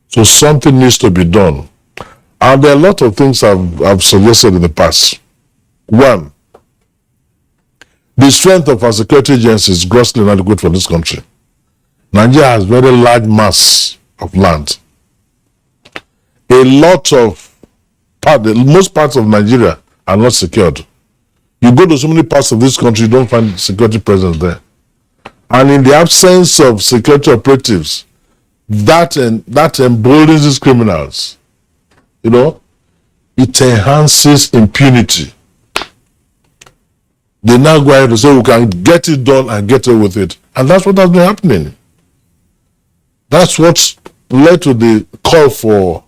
So something needs to be done. And there are a lot of things I've suggested in the past. One, the strength of our security agencies is grossly inadequate for this country. Nigeria has very large mass of land. Most parts of Nigeria are not secured. You go to so many parts of this country, you don't find security presence there. And in the absence of security operatives, that emboldens these criminals. You know, it enhances impunity. They now go ahead and say, we can get it done and get away with it. And that's what has been happening. That's what led to the call for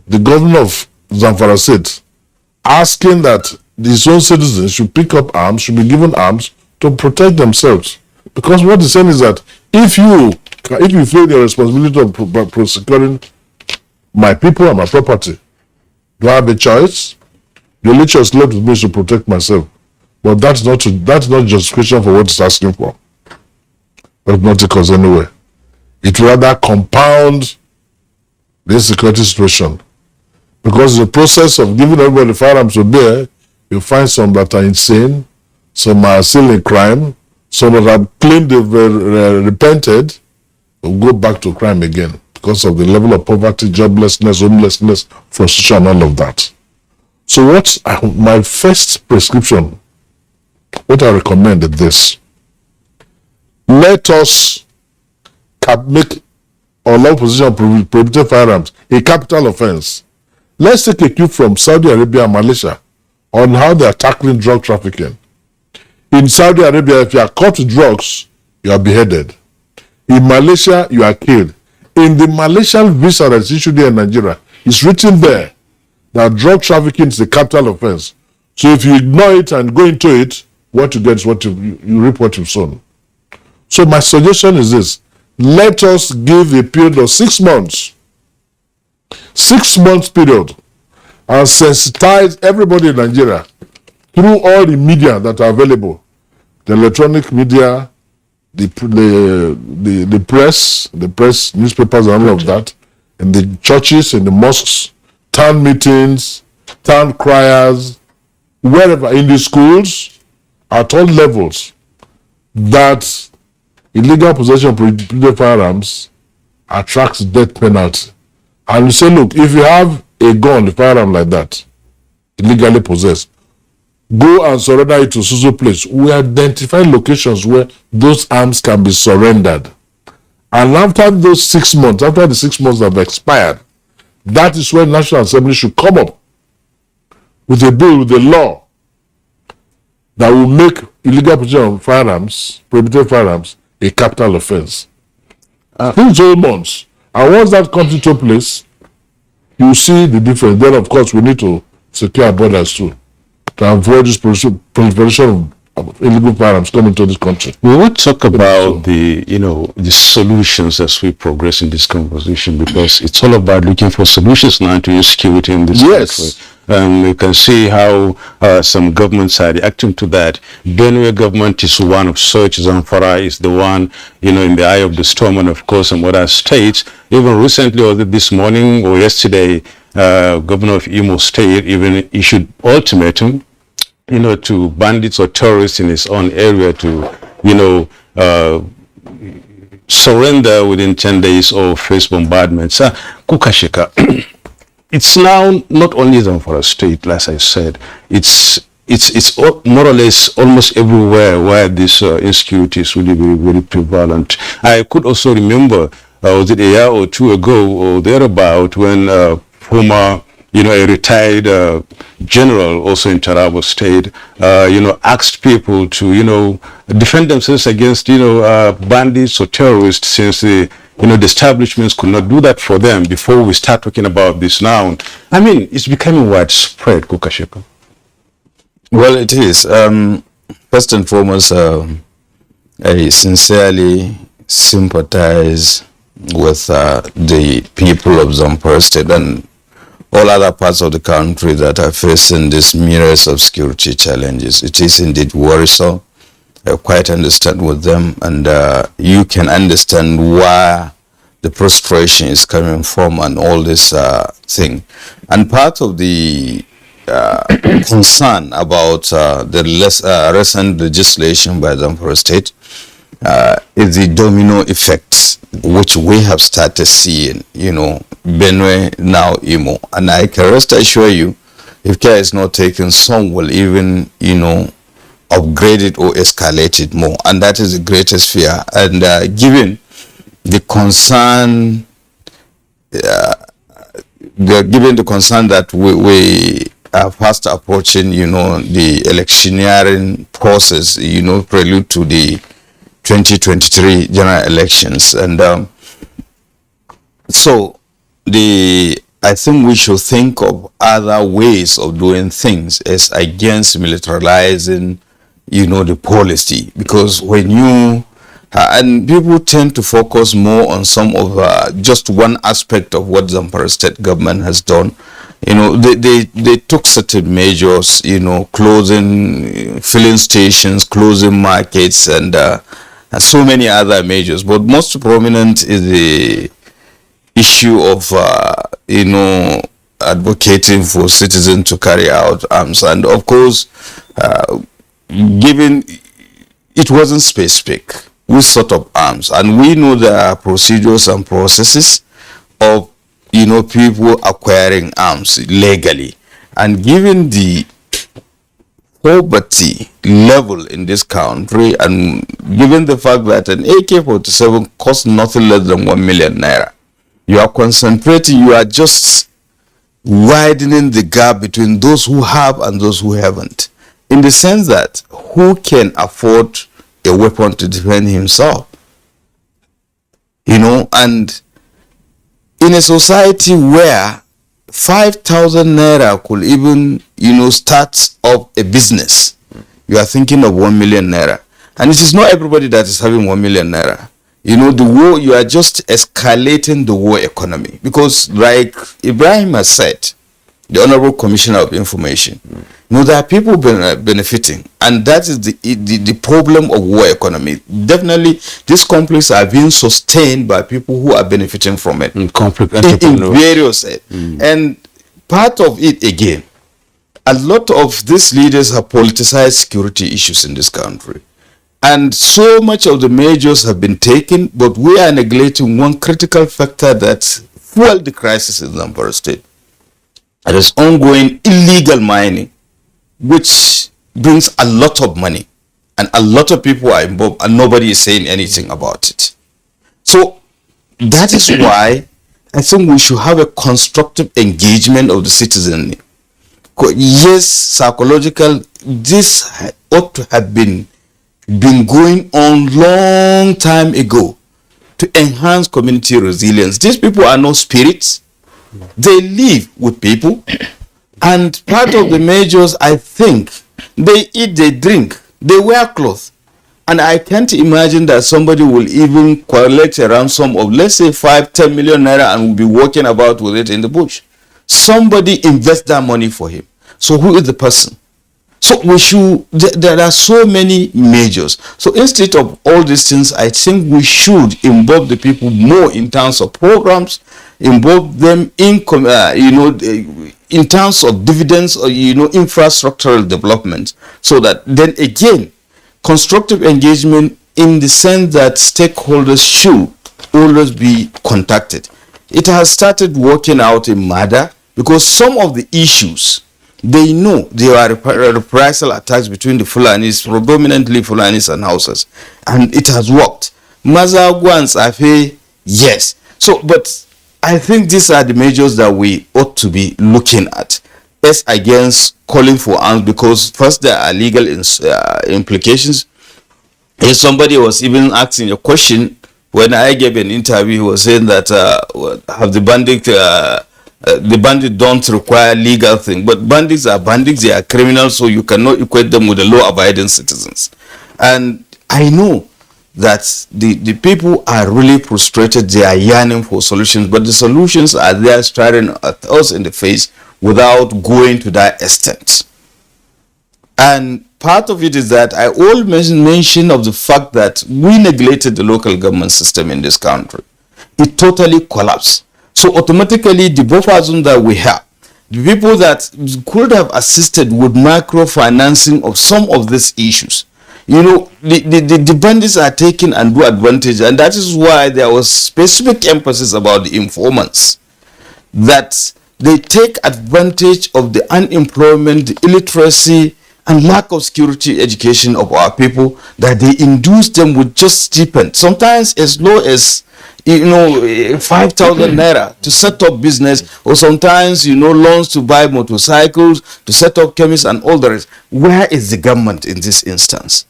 the governor of Zamfara State asking that his own citizens should pick up arms, should be given arms to protect themselves. Because what he's saying is that if you feel the responsibility of prosecuting my people and my property, do I have a choice? The only choice left with me is to protect myself. But that's not justification for what it's asking for. But not take us anywhere. It rather compound the insecurity situation. Because the process of giving everybody firearms to bear, you find some that are insane, some are still in crime, some that have claimed they've repented, will go back to crime again because of the level of poverty, joblessness, homelessness, frustration, and all of that. So my first prescription, what I recommend is this. Let us make unlawful possession of prohibited firearms a capital offense. Let's take a cue from Saudi Arabia and Malaysia on how they are tackling drug trafficking. In Saudi Arabia, if you are caught with drugs, you are beheaded. In Malaysia, you are killed. In the Malaysian visa that's issued here in Nigeria, it's written there that drug trafficking is a capital offense. So if you ignore it and go into it, what you get is what you reap what you've sown. So my suggestion is this. Let us give a period of 6 months. 6 months period. And sensitize everybody in Nigeria through all the media that are available. The electronic media, the press, newspapers and all of that, in the churches, in the mosques, town meetings, town criers, wherever, in the schools, at all levels, that illegal possession of prohibited firearms attracts death penalty. And you say, look, if you have a gun, a firearm like that, illegally possessed, go and surrender it to Suzu place. We identify locations where those arms can be surrendered. And after those 6 months, after the 6 months have expired, that is when National Assembly should come up with a bill, with a law that will make illegal possession of firearms, prohibited firearms, a capital offense. 6 months. And once that comes into place, you see the difference. Then, of course, we need to secure our borders too, to avoid this proliferation of illegal firearms coming to this country. We will talk about the solutions as we progress in this conversation, because it's all about looking for solutions now to insecurity in this country. You can see how some governments are reacting to that. Benue government is one of such. Zamfara is the one, in the eye of the storm, and of course some other states. Even recently, or this morning or yesterday, Governor of Imo State even issued ultimatum, to bandits or terrorists in his own area to, surrender within 10 days or face bombardments. Kukashika. It's now not only Zamfara State, as I said, it's more or less almost everywhere where this insecurity is really very, very prevalent. I could also remember, was it a year or two ago or thereabout, when former, a retired general also in Taraba State, asked people to, defend themselves against, bandits or terrorists, since the establishments could not do that for them before we start talking about this now. I mean, it's becoming widespread, Kukasheko. Well, it is. First and foremost, I sincerely sympathize with the people of Zamfara State and all other parts of the country that are facing these myriads of security challenges. It is indeed worrisome. I quite understand with them, and you can understand where the frustration is coming from and all this thing. And part of the concern about the recent legislation by the Zamfara State is the domino effect, which we have started seeing, Benue, now Imo. And I can rest assure you, if care is not taken, some will even, upgrade it or escalate it more. And that is the greatest fear. And given the concern given the concern that we are fast approaching, the electioneering process, prelude to the 2023 general elections. And so I think we should think of other ways of doing things as against militarizing, the policy. Because when you, and people tend to focus more on some of just one aspect of what Zamfara state government has done. They took certain measures, closing filling stations, closing markets, and so many other measures. But most prominent is the issue of, advocating for citizens to carry out arms. And of course, given it wasn't specific which sort of arms, and we know there are procedures and processes of people acquiring arms legally, and given the poverty level in this country, and given the fact that an AK-47 costs nothing less than 1 million naira, you are concentrating, you are just widening the gap between those who have and those who haven't, in the sense that who can afford a weapon to defend himself, and in a society where 5,000 naira could even, start up a business, you are thinking of 1 million naira. And it is not everybody that is having 1 million naira. The war, you are just escalating the war economy. Because like Ibrahim has said, the Honorable Commissioner of Information, there are people benefiting, and that is the problem of war economy. Definitely, these conflicts are being sustained by people who are benefiting from it. Conflict in various and part of it again, a lot of these leaders have politicized security issues in this country. And so much of the measures have been taken, but we are neglecting one critical factor that fueled the crisis in Zamfara State. It is ongoing illegal mining, which brings a lot of money, and a lot of people are involved, and nobody is saying anything about it. So that is why I think we should have a constructive engagement of the citizenry. Yes, psychological, this ought to have been going on long time ago to enhance community resilience. These people are no spirits. They live with people, and part of the measures, I think, they eat, they drink, they wear clothes, and I can't imagine that somebody will even collect a ransom of, let's say, 5-10 million naira and will be walking about with it in the bush. Somebody invest that money for him. So who is the person? So we should, there are so many measures. So instead of all these things, I think we should involve the people more in terms of programs, involve them in, in terms of dividends or, infrastructural development, so that then again, constructive engagement in the sense that stakeholders should always be contacted. It has started working out in Mada because some of the issues, they know there are reprisal attacks between the Fulanis, predominantly Fulanis and Hausas, and it has worked. Mazagwans, Afe, yes. So, but I think these are the measures that we ought to be looking at, as against calling for arms, because first there are legal implications. If somebody was even asking a question, when I gave an interview, he was saying that have the bandits don't require legal thing, but bandits are bandits, they are criminals, so you cannot equate them with the law-abiding citizens. And I know that the people are really frustrated, they are yearning for solutions, but the solutions are there staring at us in the face without going to that extent. And part of it is that I always mention of the fact that we neglected the local government system in this country. It totally collapsed. So automatically the buffer zone that we have, the people that could have assisted with microfinancing of some of these issues, the bandits are taking and do advantage, and that is why there was specific emphasis about the informants, that they take advantage of the unemployment, the illiteracy, and lack of security education of our people, that they induce them with just stipend, sometimes as low as 5,000 naira to set up business, or sometimes loans to buy motorcycles, to set up chemists and all the rest. Where is the government in this instance?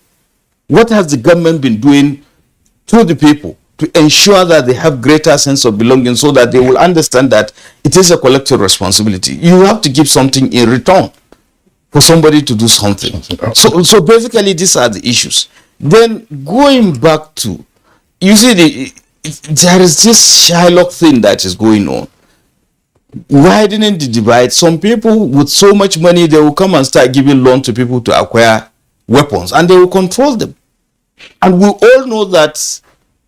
What has the government been doing to the people to ensure that they have greater sense of belonging, so that they will understand that it is a collective responsibility? You have to give something in return for somebody to do something. So basically these are the issues. Then going back to, you see, there is this Shylock thing that is going on, widening the divide. Some people with so much money, they will come and start giving loan to people to acquire weapons, and they will control them. And we all know that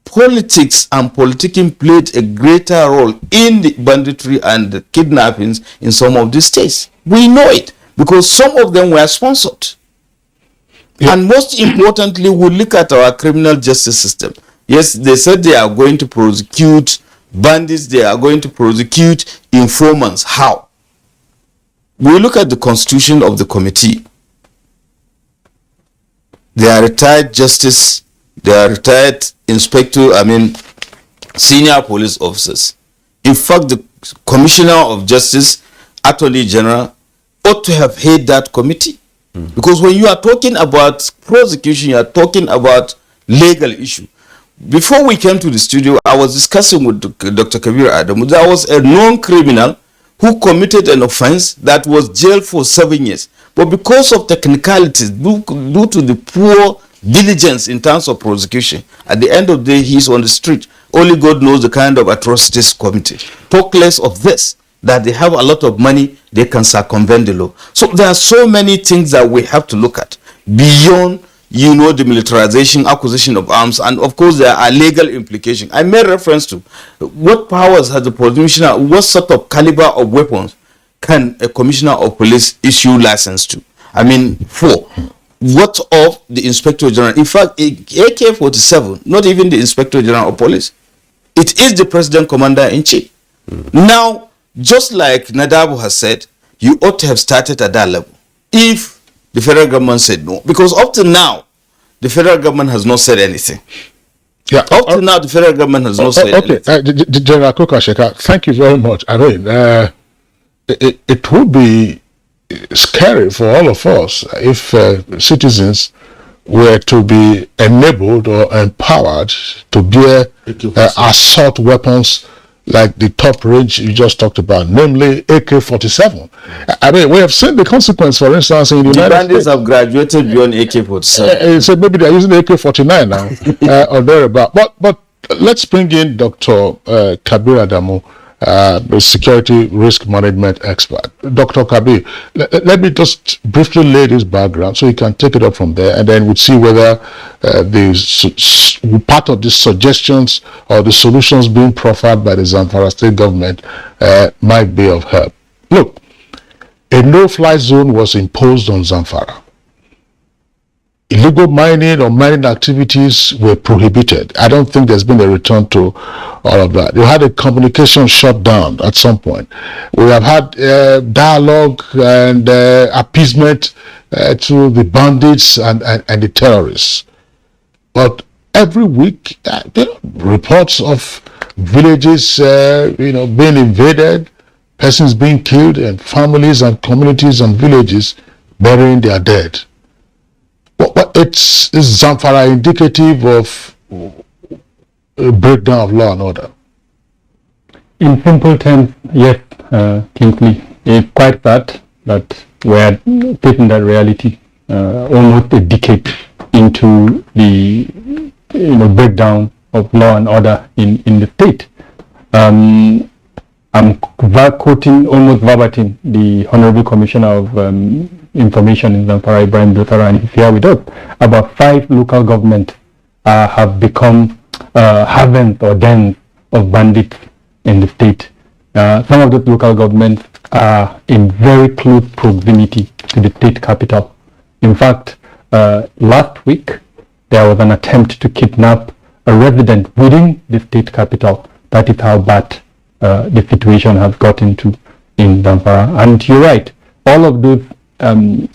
politics and politicking played a greater role in the banditry and the kidnappings in some of these states. We know it, because some of them were sponsored. Yeah. And most importantly, we look at our criminal justice system. Yes, they said they are going to prosecute bandits, they are going to prosecute informants. How? We look at the constitution of the committee. They are retired justice, they are retired senior police officers. In fact, the commissioner of justice, attorney general, ought to have heard that committee. Because when you are talking about prosecution, you are talking about legal issue. Before we came to the studio, I was discussing with Dr. Kabir Adamu. There was a known criminal who committed an offense that was jailed for 7 years. But because of technicalities, due to the poor diligence in terms of prosecution, at the end of the day, he's on the street. Only God knows the kind of atrocities committed. Talk less of this, that they have a lot of money, they can circumvent the law. So there are so many things that we have to look at beyond, the militarization, acquisition of arms, and of course there are legal implications. I made reference to what powers has the commissioner, what sort of caliber of weapons can a commissioner of police issue license to? For what of the inspector general? In fact, AK-47, not even the inspector general of police. It is the president commander in chief. Now, just like Nadabu has said, you ought to have started at that level if the federal government said no. Because up to now, the federal government has not said anything. Yeah. Up to now, the federal government has not said anything. General Kokasheka, thank you very much. It would be scary for all of us if citizens were to be enabled or empowered to bear assault weapons like the top range you just talked about, namely AK-47. We have seen the consequence, for instance, in the United States. The bandits have graduated beyond AK-47. So maybe they're using AK-49 now, or thereabout. But let's bring in Dr. Kabir Adamu, the security risk management expert. Dr. Kabir, let me just briefly lay this background so you can take it up from there, and then we'll see whether part of the suggestions or the solutions being proffered by the Zamfara state government might be of help. Look, a no-fly zone was imposed on Zamfara. Illegal mining or mining activities were prohibited. I don't think there's been a return to all of that. You had a communication shutdown at some point. We have had dialogue and appeasement to the bandits and the terrorists. But every week, reports of villages, being invaded, persons being killed, and families and communities and villages burying their dead. But is Zamfara indicative of a breakdown of law and order? In simple terms, yes, Kingsley. It's quite that we're taking that reality almost a decade into the breakdown of law and order in the state. I'm quoting almost verbatim the Honorable Commissioner of Information in Zamfara, Ibrahim Dotara, and he's here with us. About 5 local governments have become havens or dens of bandits in the state. Some of those local governments are in very close proximity to the state capital. In fact, last week, there was an attempt to kidnap a resident within the state capital. That is how bad the situation has gotten to in Zamfara. And you're right, all of those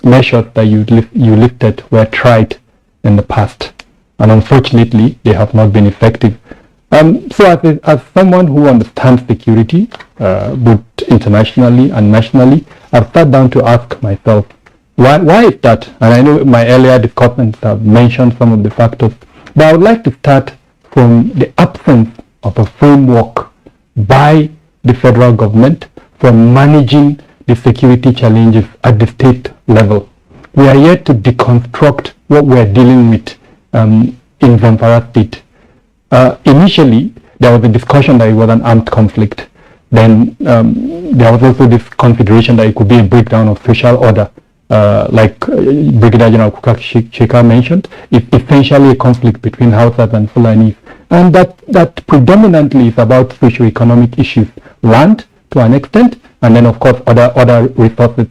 measures that you lifted were tried in the past, and unfortunately, they have not been effective. So as someone who understands security, both internationally and nationally, I've sat down to ask myself, why is that? And I know my earlier discussions have mentioned some of the factors, but I would like to start from the absence of a framework by the federal government for managing the security challenges at the state level. We are yet to deconstruct what we are dealing with in Zamfara state. Initially, there was a discussion that it was an armed conflict. Then there was also this consideration that it could be a breakdown of social order, like Brigadier General Sheka mentioned. It's essentially a conflict between Hausas and Fulanis, and that predominantly is about socio-economic issues, land to an extent, and then of course other resources.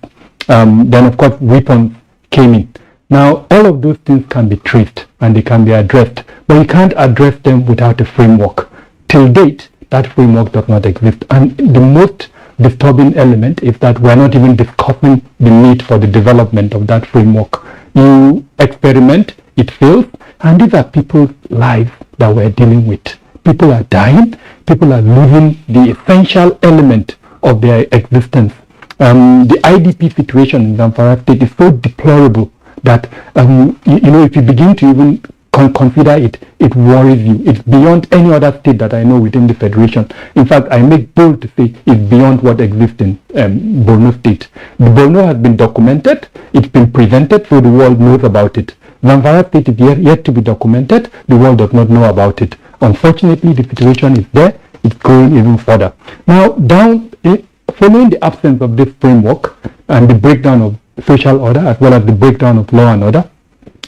Then of course weapons came in. Now all of those things can be traced and they can be addressed, but you can't address them without a framework. Till date, that framework does not exist, and the most disturbing element is that we're not even discussing the need for the development of that framework. You experiment, it fails, and these are people's lives that we're dealing with. People are dying, people are losing the essential element of their existence. The IDP situation in Zamfara state is so deplorable that, if you begin to even consider it, it worries you. It's beyond any other state that I know within the Federation. In fact, I make bold to say it's beyond what exists in Borno state. The Borno has been documented, it's been presented, so the world knows about it. Zamfara state is yet to be documented, the world does not know about it. Unfortunately, the situation is there, it's going even further. Now, following the absence of this framework and the breakdown of social order as well as the breakdown of law and order,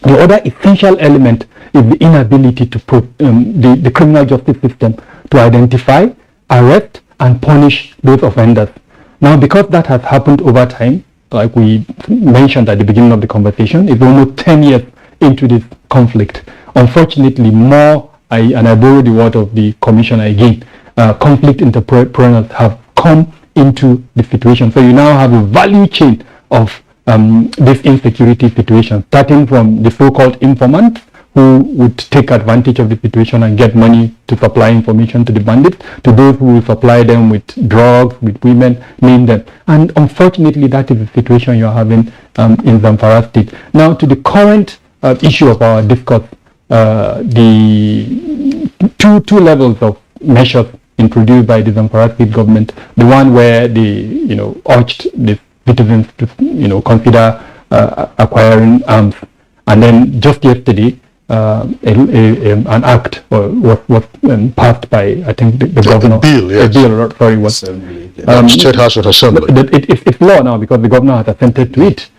the other essential element is the inability to the criminal justice system to identify, arrest, and punish those offenders. Now, because that has happened over time, like we mentioned at the beginning of the conversation, it's almost 10 years into this conflict. Unfortunately, and I borrow the word of the commissioner again, conflict entrepreneurs have come into the situation. So you now have a value chain of this insecurity situation, starting from the so-called informants who would take advantage of the situation and get money to supply information to the bandits, to those who will supply them with drugs, with women, name them. And unfortunately, that is the situation you're having in Zamfara state. Now, to the current issue of our discourse, the two levels of measures introduced by the Zamfara state government, the one where they, urged the citizens to, consider acquiring arms, and then just yesterday, an act was passed by, I think, the governor. Bill, yes. A bill, sorry, was State House of Assembly. It's law now because the governor has assented to it,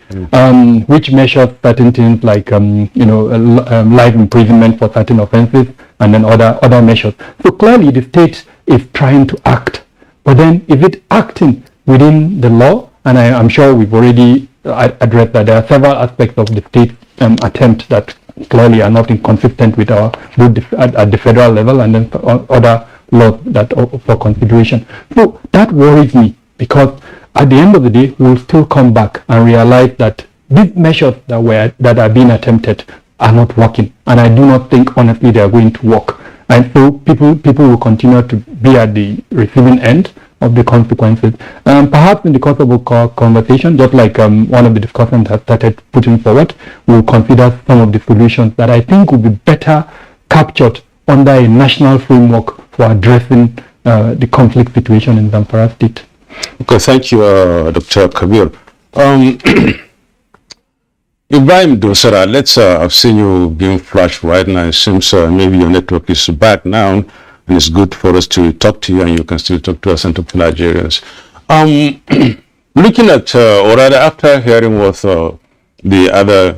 which measures certain things like life imprisonment for certain offences, and then other measures. So clearly, the state is trying to act, but then is it acting within the law? And I'm sure we've already addressed that there are several aspects of the state attempt that clearly are not inconsistent with our both at the federal level and then other laws that are for consideration. So that worries me, because at the end of the day, we'll still come back and realize that these measures that are being attempted are not working, and I do not think honestly they are going to work. And so people will continue to be at the receiving end of the consequences. Perhaps in the course of a conversation, just like one of the discussants has started putting forward, we'll consider some of the solutions that I think will be better captured under a national framework for addressing the conflict situation in Zamfara state. Okay, thank you, Dr. Kabir. Ibrahim Dosara, I've seen you being flashed right now. It seems maybe your network is back now, and it's good for us to talk to you, and you can still talk to us and talk to Nigerians. Looking at, or rather after hearing what the other,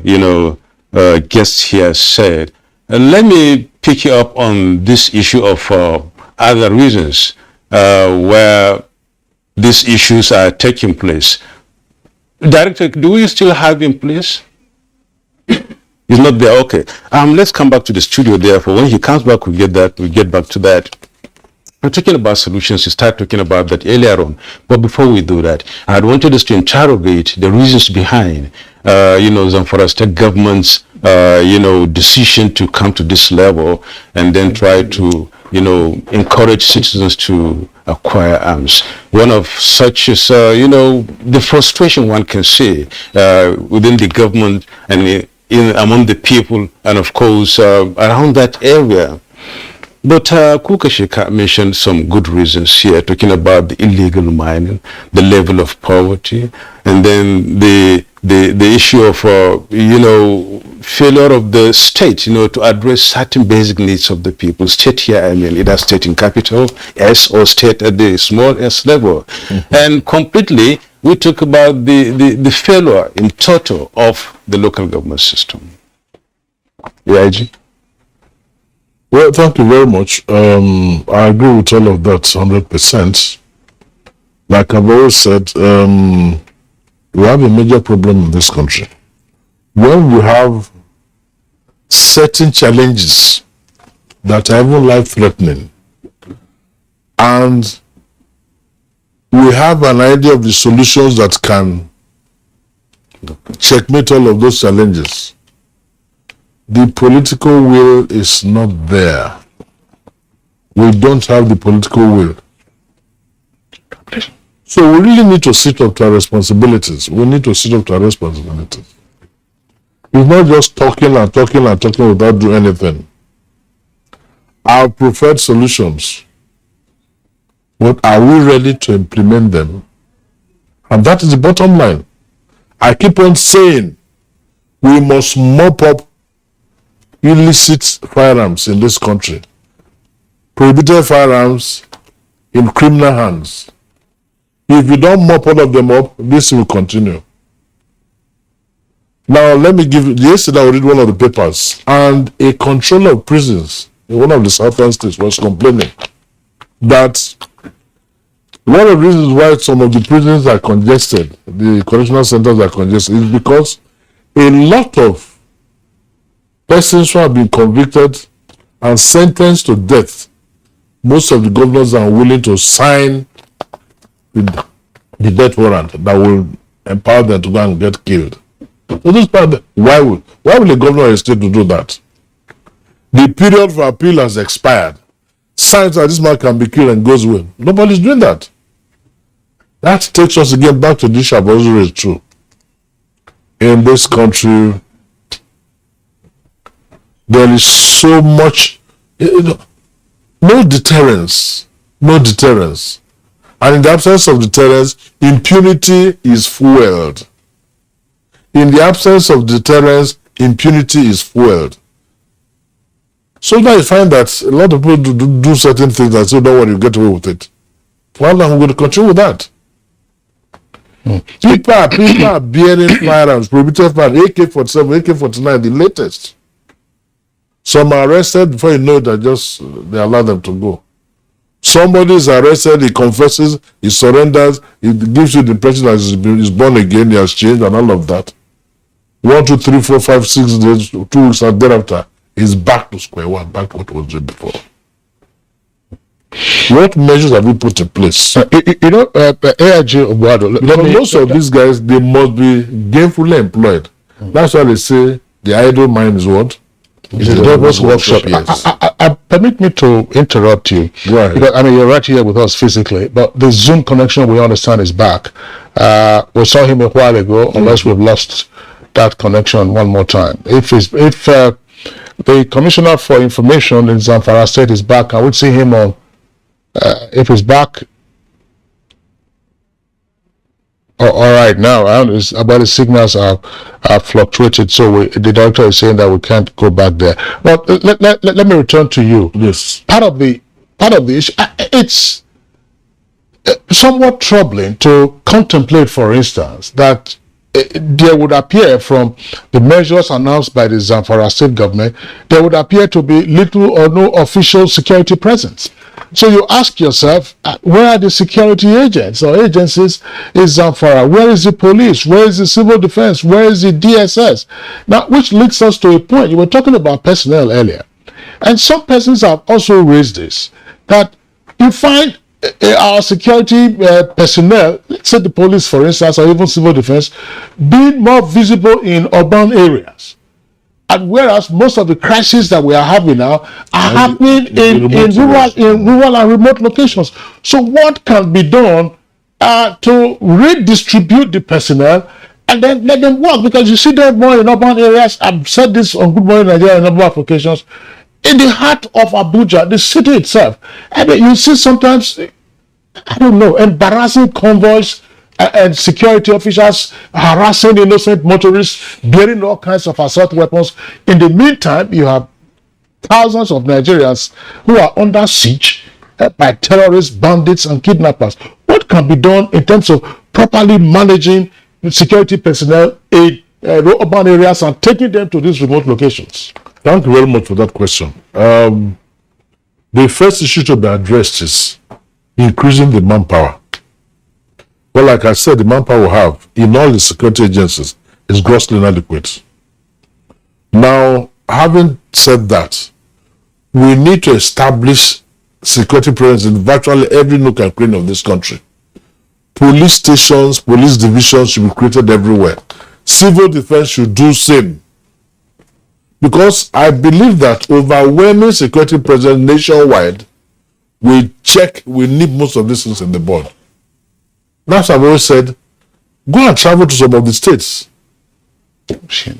guests here said, let me pick you up on this issue of other reasons where these issues are taking place. Director, do we still have in place? He's not there. Okay. Let's come back to the studio. Therefore, when he comes back, we get back to that. I'm talking about solutions. You start talking about that earlier on. But before we do that, I had wanted us to interrogate the reasons behind, Zamfara state government's, decision to come to this level and then try to, encourage citizens to acquire arms. One of such is, the frustration one can see within the government and among the people, and of course around that area. But Kukashika mentioned some good reasons here, talking about the illegal mining, the level of poverty, and then the issue of failure of the state, to address certain basic needs of the people. State here, I mean, either state in capital S or state at the small S level, and completely we talk about the failure in total of the local government system. IG? Well, thank you very much. I agree with all of that 100%. Like I've always said, we have a major problem in this country. When we have certain challenges that are even life-threatening, and we have an idea of the solutions that can checkmate all of those challenges, the political will is not there. We don't have the political will. So we really need to sit up to our responsibilities. We need to sit up to our responsibilities. It's not just talking and talking and talking without doing anything. Our preferred solutions, but are we ready to implement them? And that is the bottom line. I keep on saying we must mop up illicit firearms in this country. Prohibited firearms in criminal hands. If you don't mop all of them up, this will continue. Now, let me give you, yesterday I read one of the papers, and a controller of prisons in one of the southern states was complaining that one of the reasons why some of the prisons are congested, the correctional centers are congested, is because a lot of persons who have been convicted and sentenced to death, most of the governors are willing to sign the death warrant that will empower them to go and get killed. So this part, why will a governor of a state to do that? The period for appeal has expired. Signs that this man can be killed and goes away. Nobody's doing that. That takes us again back to this Shabazuri is true. In this country, there is so much, no deterrence. And in the absence of deterrence, impunity is fueled. In the absence of deterrence, impunity is fueled. So now you find that a lot of people do certain things and say, don't worry, you get away with it. Well, I'm going to continue with that. People are bearing firearms, prohibited firearms, AK-47, AK-49, the latest. Some are arrested, before you know it, they allow them to go. Somebody is arrested, he confesses, he surrenders, he gives you the impression that he's born again, he has changed and all of that. 1, 2, 3, 4, 5, 6 days, 2 weeks and thereafter, he's back to square one, back to what was doing before. What measures have we put in place? AIG most of these guys, they must be gainfully employed. That's why they say the idle mind is what? It's a devil's workshop. Yes. Permit me to interrupt you. Right. Because, you're right here with us physically, but the Zoom connection, we understand, is back. We saw him a while ago, unless we've lost that connection one more time. If the Commissioner for Information in Zamfara State is back, I would see him on, if he's back, all right, now about the signals are fluctuated, so the doctor is saying that we can't go back there. But let me return to you. Yes. Part of the issue, it's somewhat troubling to contemplate, for instance, that there would appear from the measures announced by the Zamfara state government, there would appear to be little or no official security presence. So you ask yourself, where are the security agents or agencies in Zamfara? Where is the police? Where is the civil defense? Where is the DSS? Now, which leads us to a point. You were talking about personnel earlier. And some persons have also raised this, that you find our security personnel, let's say the police, for instance, or even civil defense, being more visible in urban areas. And whereas most of the crises that we are having now are happening in rural and remote locations. So what can be done to redistribute the personnel and then let them work? Because you see them more in urban areas. I've said this on Good Morning Nigeria on a number of occasions. In the heart of Abuja, the city itself, I mean, you see sometimes, I don't know, embarrassing convoys and security officials harassing innocent motorists, bearing all kinds of assault weapons. In the meantime, you have thousands of Nigerians who are under siege by terrorists, bandits, and kidnappers. What can be done in terms of properly managing security personnel in urban areas and taking them to these remote locations? Thank you very much for that question. The first issue to be addressed is increasing the manpower. Well, like I said, the manpower we have in all the security agencies is grossly inadequate. Now, having said that, we need to establish security presence in virtually every nook and cranny of this country. Police stations, police divisions should be created everywhere. Civil defense should do same. Because I believe that overwhelming security presence nationwide will need most of these things in the board. That's what I've always said. Go and travel to some of the states.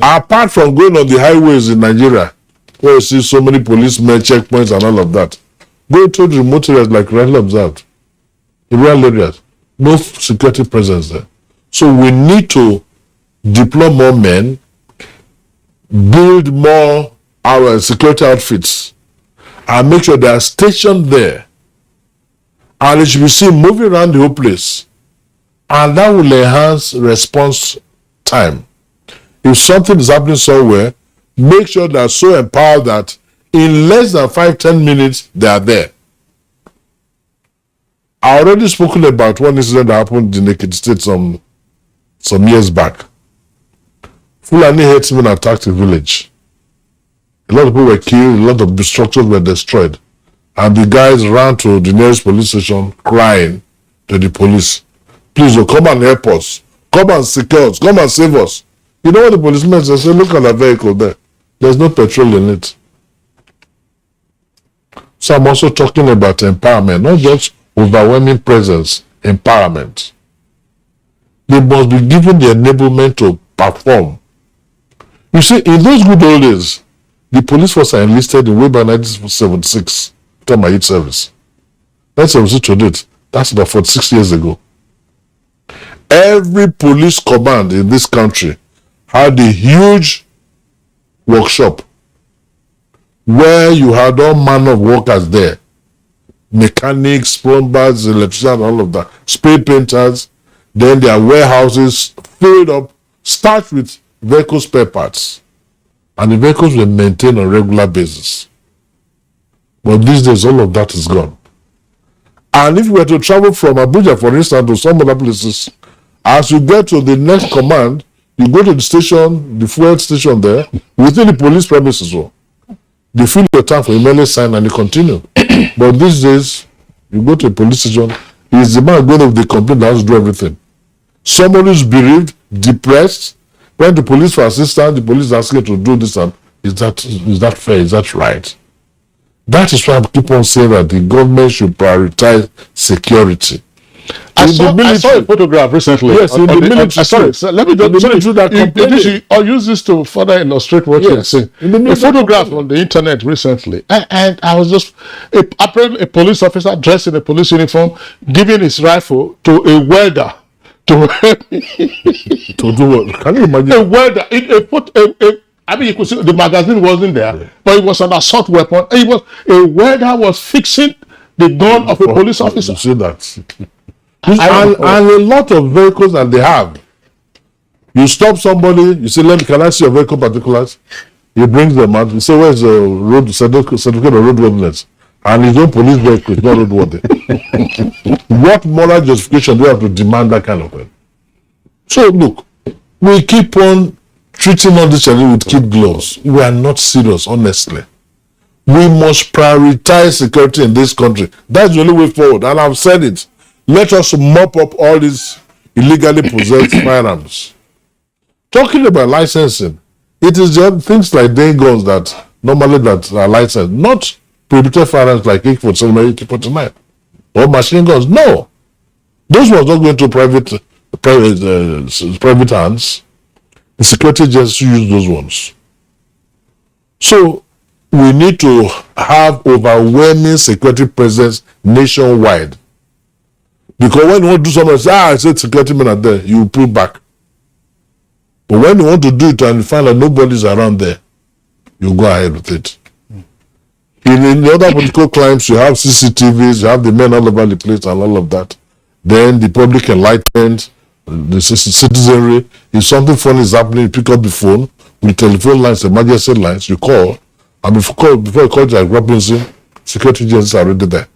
Apart from going on the highways in Nigeria, where you see so many policemen, checkpoints, and all of that, go to the remote areas like rightly observed. In rural areas, no security presence there. So we need to deploy more men, build more our security outfits, and make sure they are stationed there. And it should be seen moving around the whole place. And that will enhance response time. If something is happening somewhere, make sure they are so empowered that in less than 5-10 minutes, they are there. I already spoken about one incident that happened in Ekiti State some years back. Fulani herdsmen attacked a village. A lot of people were killed, a lot of structures were destroyed. And the guys ran to the nearest police station crying to the police. Please, come and help us. Come and secure us. Come and save us. You know what the policemen say? Look at the vehicle there. There's no petrol in it. So I'm also talking about empowerment, not just overwhelming presence, empowerment. They must be given the enablement to perform. You see, in those good old days, the police force are enlisted in way by 1976, after my youth service. 1976 to date, that's about 46 years ago. Every police command in this country had a huge workshop where you had all manner of workers there. Mechanics, plumbers, electricians, all of that. Spray painters. Then their warehouses filled up, start with vehicle spare parts. And the vehicles were maintained on a regular basis. But these days, all of that is gone. And if you were to travel from Abuja, for instance, to some other places, as you get to the next command, you go to the station, the fuel station there, within the police premises. They fill your tank for a melee sign and they continue. But these days, you go to a police station, it's the man going with the complaint that has to do everything. Somebody is bereaved, depressed, went to police for assistance, the police asking you to do this, and is that fair? Is that right? That is why I keep on saying that the government should prioritize security. I saw a photograph recently. Yes, in the military. Sorry, so let me just I'll use this to further illustrate what you're saying. A photograph on the internet recently, and I was just apparently a police officer dressed in a police uniform giving his rifle to a welder to do what? Can you imagine? A welder. I mean, you could see the magazine wasn't there, but it was an assault weapon. A welder was fixing the gun of a police officer. You see that? And a lot of vehicles that they have. You stop somebody, you say, can I see your vehicle particulars? He brings them out. You say, where's the road certificate of roadworthiness? And his own police vehicle is not roadworthy. What moral justification do you have to demand that kind of thing? So look, we keep on treating all this with kid gloves. We are not serious, honestly. We must prioritize security in this country. That's the only way forward. And I've said it. Let us mop up all these illegally possessed firearms. Talking about licensing, it is just things like day guns that normally that are licensed, not prohibited firearms like AK-47 or AK-49 or machine guns. No, those ones don't go into private hands. The security just use those ones. So we need to have overwhelming security presence nationwide. Because when you want to do something, say, I said security men are there, you pull back. But when you want to do it and you find that nobody's around there, you go ahead with it. In the other political climes, you have CCTVs, you have the men all over the place and all of that. Then the public enlightenment, the citizenry, if something funny is happening, you pick up the phone with telephone lines, emergency lines, you call, and before you call Jack Robinson, security agencies are already there.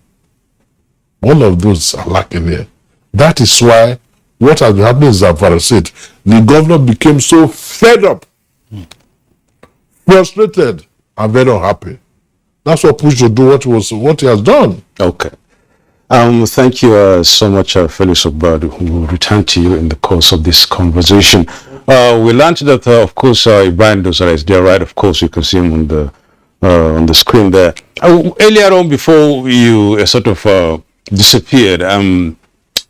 All of those are lacking here. That is why what has been happening in Zamfara State, the governor became so fed up, frustrated, and very unhappy. That's what pushed to do what he has done. Okay. Thank you so much, Felix Ogbadu. We will return to you in the course of this conversation. We learned that, of course, Ibrahim Dosara is there, right? Of course, you can see him on the screen there. Earlier on, before you sort of disappeared, I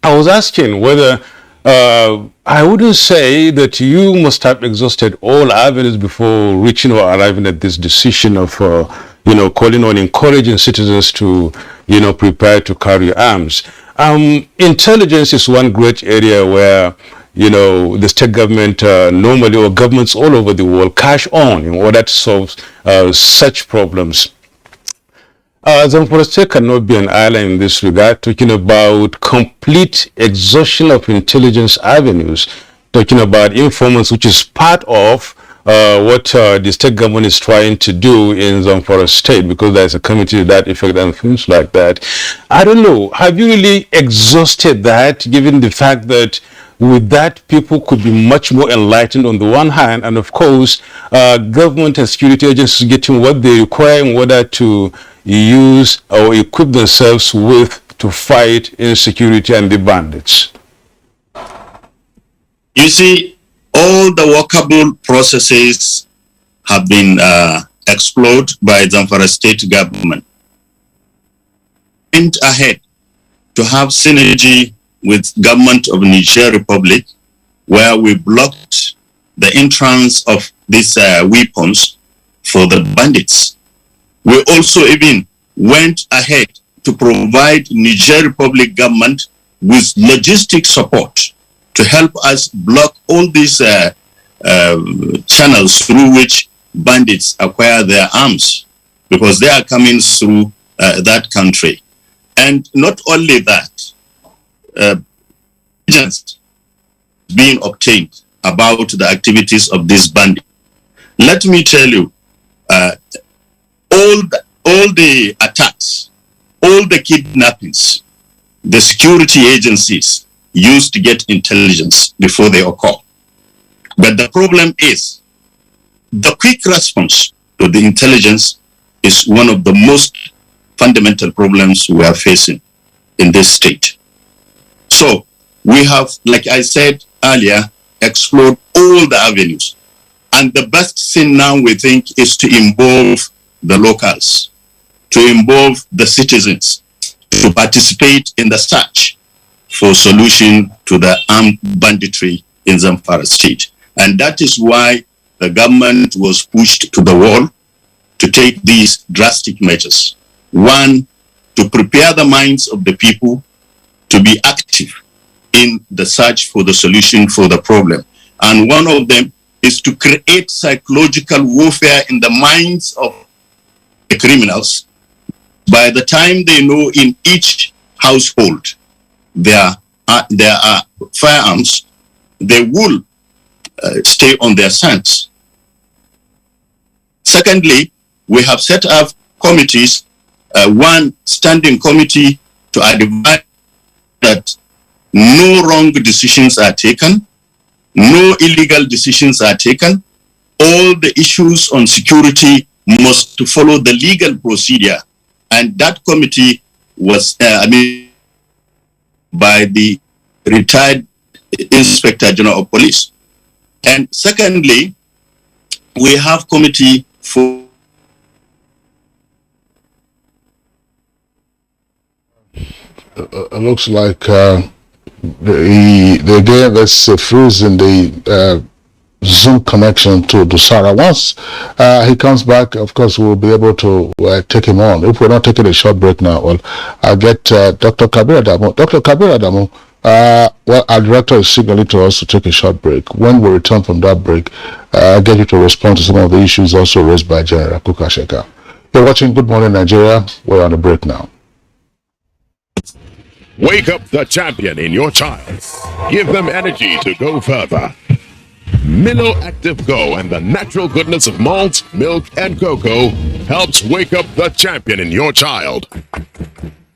was asking whether I wouldn't say that you must have exhausted all avenues before reaching or arriving at this decision of calling on encouraging citizens to prepare to carry arms. Intelligence is one great area where the state government normally, or governments all over the world, cash on in order to solve such problems. Zamfara State cannot be an island in this regard, talking about complete exhaustion of intelligence avenues, talking about informants, which is part of what the state government is trying to do in Zamfara State, because there's a committee to that effect and things like that. I don't know, have you really exhausted that, given the fact that with that, people could be much more enlightened on the one hand, and of course, government and security agencies getting what they require in order to use or equip themselves with to fight insecurity and the bandits? You see, all the workable processes have been explored by Zamfara State government. Went ahead to have synergy with government of Niger Republic, where we blocked the entrance of these weapons for the bandits. We also even went ahead to provide Niger Republic government with logistic support to help us block all these channels through which bandits acquire their arms, because they are coming through that country. And not only that, intelligence being obtained about the activities of this bandit. Let me tell you, all the attacks, all the kidnappings, the security agencies used to get intelligence before they occur. But the problem is, the quick response to the intelligence is one of the most fundamental problems we are facing in this state. So we have, like I said earlier, explored all the avenues. And the best thing now we think is to involve the locals, to involve the citizens, to participate in the search for solution to the armed banditry in Zamfara State. And that is why the government was pushed to the wall to take these drastic measures. One, to prepare the minds of the people to be active in the search for the solution for the problem. And one of them is to create psychological warfare in the minds of the criminals. By the time they know in each household there are firearms, they will stay on their scents. Secondly, we have set up committees, one standing committee to advise that no wrong decisions are taken, no illegal decisions are taken. All the issues on security must to follow the legal procedure, and that committee was by the retired Inspector General of Police. And secondly, we have committee for looks like they gave us a freeze in the Zoom connection to Dusara. Once he comes back, of course, we'll be able to take him on. If we're not taking a short break now, well, I'll get Dr. Kabir Adamu. Dr. Kabir Adamu, well, our director is signaling to us to take a short break. When we return from that break, I'll get you to respond to some of the issues also raised by General Kukasheka. You're watching Good Morning Nigeria. We're on the break now. Wake up the champion in your child. Give them energy to go further. Milo Active Go and the natural goodness of malt, milk, and cocoa helps wake up the champion in your child.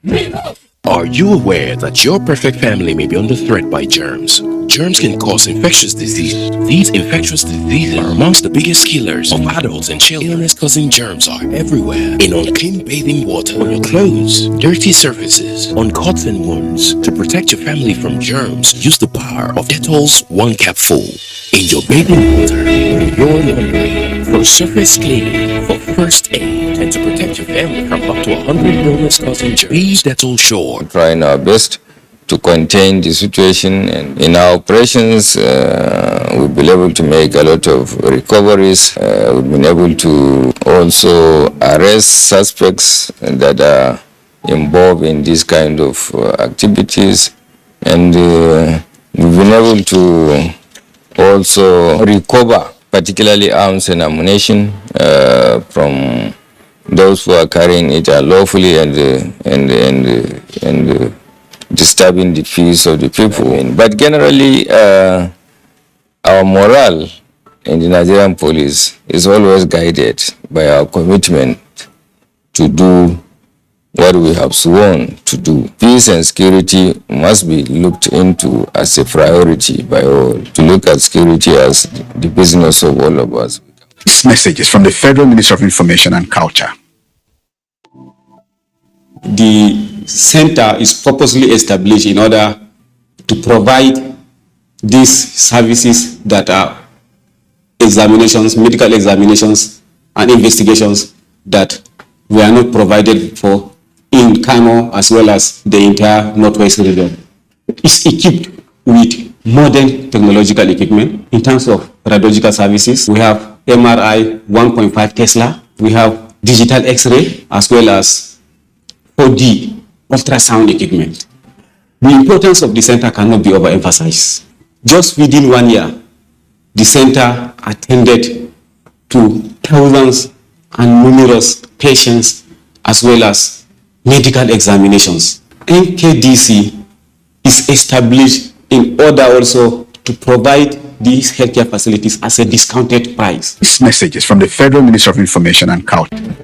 Milo. Are you aware that your perfect family may be under threat by germs? Germs can cause infectious disease. These infectious diseases are amongst the biggest killers of adults and children. Illness-causing germs are everywhere. In unclean bathing water, on your clothes, dirty surfaces, on cuts and wounds. To protect your family from germs, use the power of Dettol's 1 capful. In your bathing water, in your laundry, for surface cleaning, for first aid, and to protect your family from up to 100 illness-causing germs. Be Dettol sure. Trying our best to contain the situation, and in our operations we've been able to make a lot of recoveries. We've been able to also arrest suspects that are involved in this kind of activities, and we've been able to also recover particularly arms and ammunition from those who are carrying it unlawfully and disturbing the peace of the people. But generally, our morale in the Nigerian police is always guided by our commitment to do what we have sworn to do. Peace and security must be looked into as a priority by all, to look at security as the business of all of us. This message is from the Federal Ministry of Information and Culture. The center is purposely established in order to provide these services that are examinations, medical examinations and investigations that were not provided for in Kano as well as the entire Northwest region. It's equipped with modern technological equipment in terms of radiological services. We have MRI 1.5 Tesla. We have digital X-ray as well as 4D ultrasound equipment. The importance of the center cannot be overemphasized. Just within 1 year, the center attended to thousands and numerous patients as well as medical examinations. NKDC is established in order also to provide these healthcare facilities as a discounted price. This message is from the Federal Ministry of Information and Culture.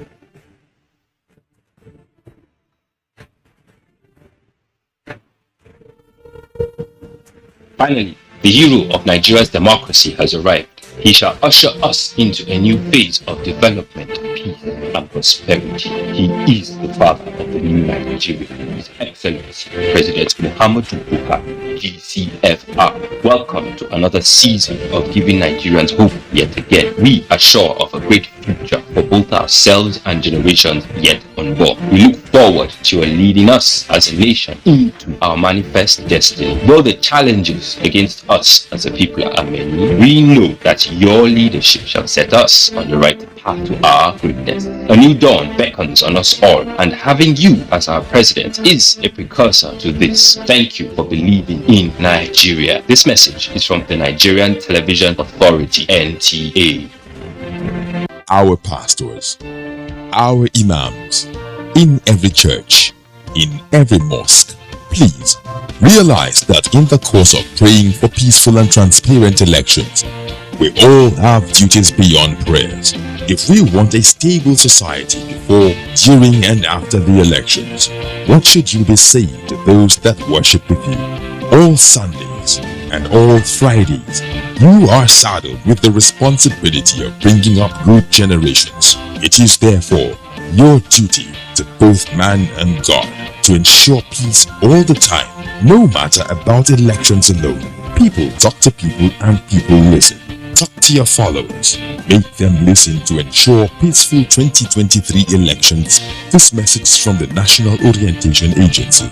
Finally, the hero of Nigeria's democracy has arrived. He shall usher us into a new phase of development, peace, and prosperity. He is the father of the new Nigeria, His Excellency President Muhammadu Buhari, GCFR. Welcome to another season of giving Nigerians hope yet again. We are sure of a great future for both ourselves and generations yet unborn. We look forward to your leading us as a nation into our manifest destiny. Though the challenges against us as a people are many, we know that your leadership shall set us on the right path to our greatness. A new dawn beckons on us all, and having you as our president is a precursor to this. Thank you for believing in Nigeria. This message is from the Nigerian Television Authority, NTA. Our pastors, our imams, in every church, in every mosque, please realize that in the course of praying for peaceful and transparent elections, we all have duties beyond prayers. If we want a stable society before, during, and after the elections, what should you be saying to those that worship with you? All Sundays, and all Fridays, you are saddled with the responsibility of bringing up good generations. It is therefore your duty to both man and God to ensure peace all the time, no matter about elections alone. People talk to people and people listen. Talk to your followers. Make them listen to ensure peaceful 2023 elections. This message is from the National Orientation Agency.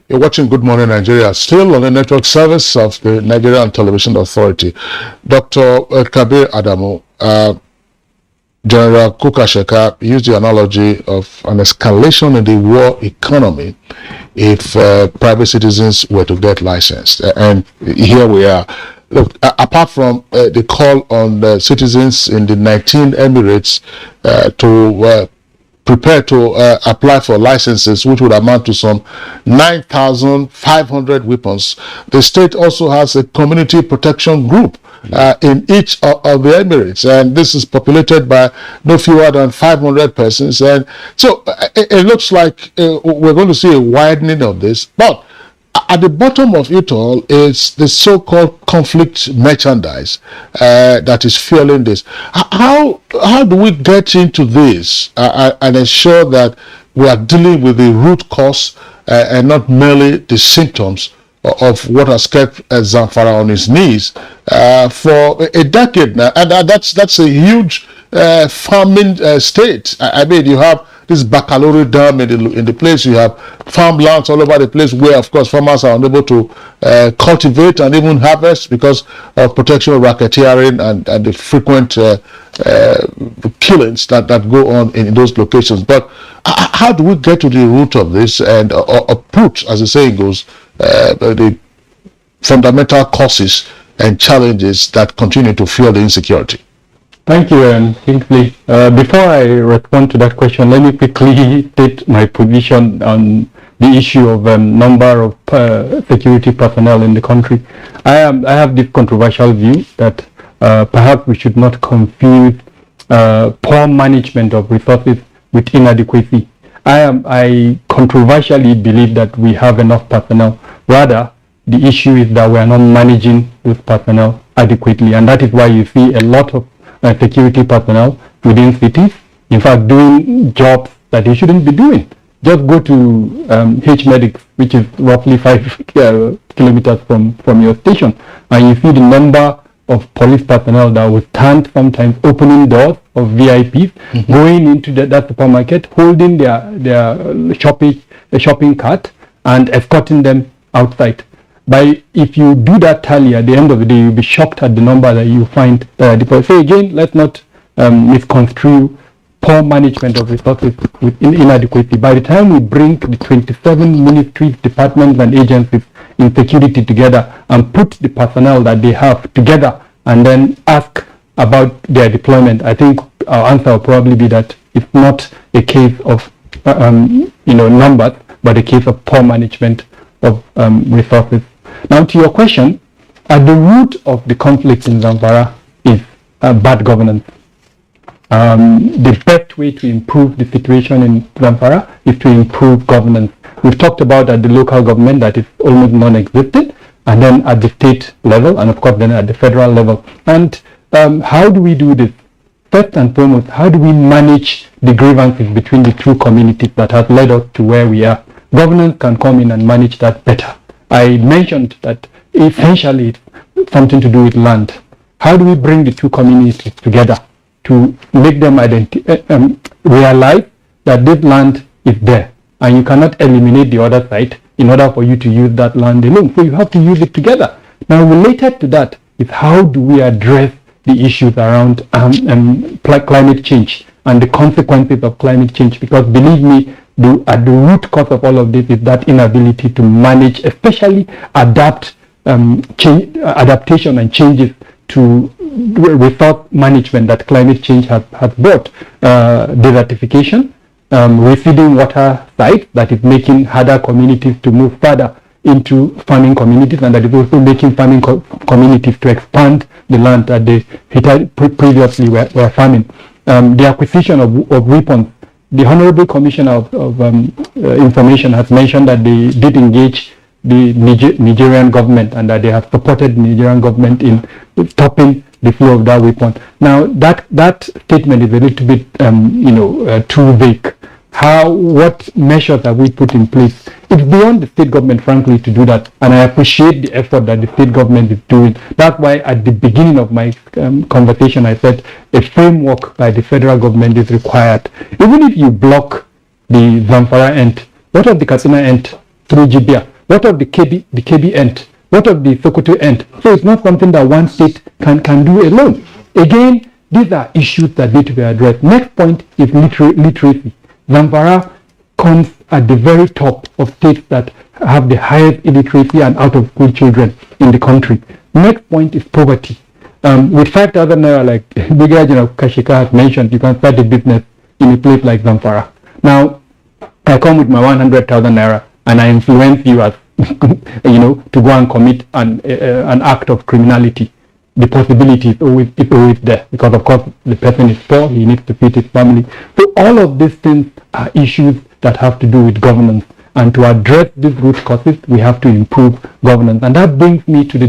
You're watching Good Morning Nigeria, still on the network service of the Nigerian Television Authority. Dr. Kabir Adamu, General Kukasheka used the analogy of an escalation in the war economy if private citizens were to get licensed. And here we are. Look, apart from the call on the citizens in the 19 Emirates to prepare to apply for licenses, which would amount to some 9,500 weapons, the state also has a community protection group in each of the Emirates, and this is populated by no fewer than 500 persons. And so it looks like we're going to see a widening of this. But at the bottom of it all is the so-called conflict merchandise that is fueling this. How do we get into this and ensure that we are dealing with the root cause and not merely the symptoms of what has kept Zamfara on his knees for a decade now? And that's a huge farming state. I mean, you have this Bakalori Dam in the place, you have farmlands all over the place where, of course, farmers are unable to cultivate and even harvest because of protection of racketeering and the frequent killings that go on in those locations. But how do we get to the root of this and uproot, as the saying goes, the fundamental causes and challenges that continue to fuel the insecurity? Thank you, Kingsley. Before I respond to that question, let me quickly state my position on the issue of number of security personnel in the country. I have this controversial view that perhaps we should not confuse poor management of resources with inadequacy. I controversially believe that we have enough personnel. Rather, the issue is that we are not managing those personnel adequately, and that is why you see a lot of security personnel within cities, in fact, doing jobs that they shouldn't be doing. Just go to H-Medics, which is roughly 5 kilometers from your station, and you see the number of police personnel that will stand sometimes opening doors of VIPs, going into that supermarket, holding their shopping cart and escorting them outside. If you do that tally at the end of the day, you'll be shocked at the number that you find. So again, let's not misconstrue poor management of resources with inadequacy. By the time we bring the 27 ministries, departments and agencies in security together and put the personnel that they have together and then ask about their deployment, I think our answer will probably be that it's not a case of numbers, but a case of poor management of resources. Now, to your question, at the root of the conflict in Zamfara is bad governance. The best way to improve the situation in Zamfara is to improve governance. We've talked about at the local government that is almost non-existent, and then at the state level, and of course then at the federal level. And how do we do this? First and foremost, how do we manage the grievances between the two communities that has led us to where we are? Governance can come in and manage that better. I mentioned that essentially it's something to do with land. How do we bring the two communities together to make them realize that this land is there and you cannot eliminate the other side in order for you to use that land alone? So you have to use it together. Now, related to that is how do we address the issues around climate change and the consequences of climate change? Because believe me, at the root cause of all of this is that inability to manage, especially adaptation and changes to resource management that climate change has brought. Desertification, receding water sites that is making harder communities to move further into farming communities, and that is also making farming communities to expand the land that they previously were farming. the acquisition of weapons. The Honorable Commissioner of Information has mentioned that they did engage the Nigerian government and that they have supported the Nigerian government in stopping the flow of that weapon. Now, that statement is a little bit, too vague. What measures have we put in place? It's beyond the state government, frankly, to do that. And I appreciate the effort that the state government is doing. That's why at the beginning of my conversation, I said a framework by the federal government is required. Even if you block the Zamfara end, what of the Katsina end through Jibia? What of the KB end? What of the Sokoto end? So it's not something that one state can do alone. Again, these are issues that need to be addressed. Next point is literacy. Zamfara comes at the very top of states that have the highest illiteracy and out-of-school children in the country. Next point is poverty. With 5,000 naira, like Brigadier General Kashika has mentioned, you can start a business in a place like Zamfara. Now, I come with my 100,000 naira and I influence you as, to go and commit an act of criminality. The possibility is always there because, of course, the person is poor, he needs to feed his family. So all of these things are issues that have to do with governance. And to address these root causes, we have to improve governance. And that brings me to the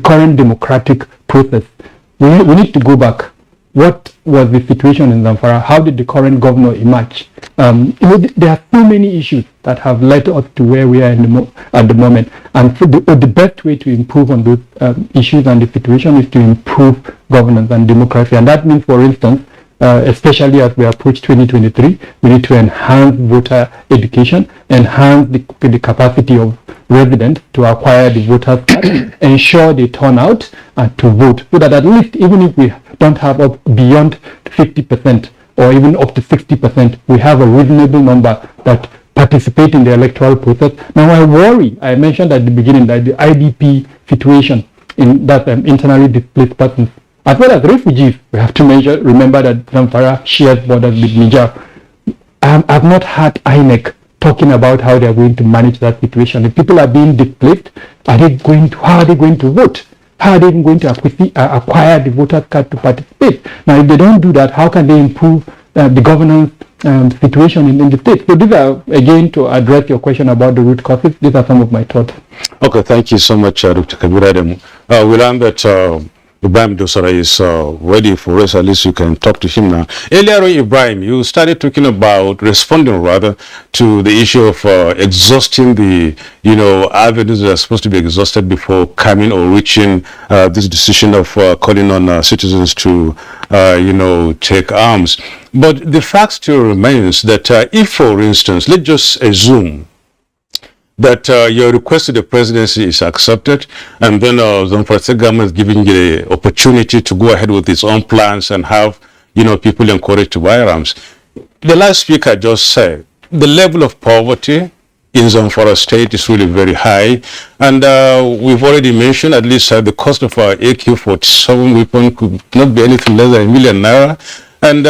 current democratic process. We need to go back. What was the situation in Zamfara? How did the current governor emerge? There are so many issues that have led us to where we are at the moment. And so the best way to improve on those issues and the situation is to improve governance and democracy. And that means, for instance, especially as we approach 2023, we need to enhance voter education, enhance the capacity of residents to acquire the voters card, ensure they turn out and to vote, so that at least even if we don't have up beyond 50% or even up to 60%, we have a reasonable number that participate in the electoral process. Now I mentioned at the beginning that the IDP situation in that internally displaced persons, as well as refugees, we have to remember that Zamfara shares borders with Niger. I've not heard INEC talking about how they are going to manage that situation. If people are being displaced, how are they going to vote? How are they even going to acquire the voter card to participate? Now, if they don't do that, how can they improve the governance situation in the state? So these are, again, to address your question about the root causes, these are some of my thoughts. Okay, thank you so much, Dr. Kabira. We learned that Ibrahim Dosara is ready for us. At least you can talk to him now. Earlier on, Ibrahim, you started talking about responding rather to the issue of exhausting the avenues that are supposed to be exhausted before coming or reaching this decision of calling on citizens to take arms. But the fact still remains that if, for instance, let's just assume that your request to the presidency is accepted, and then the Zamfara government is giving you the opportunity to go ahead with its own plans and have people encouraged to buy arms. The last speaker just said the level of poverty in Zamfara state is really very high, and we've already mentioned at least the cost of our AK-47 weapon could not be anything less than 1 million naira. And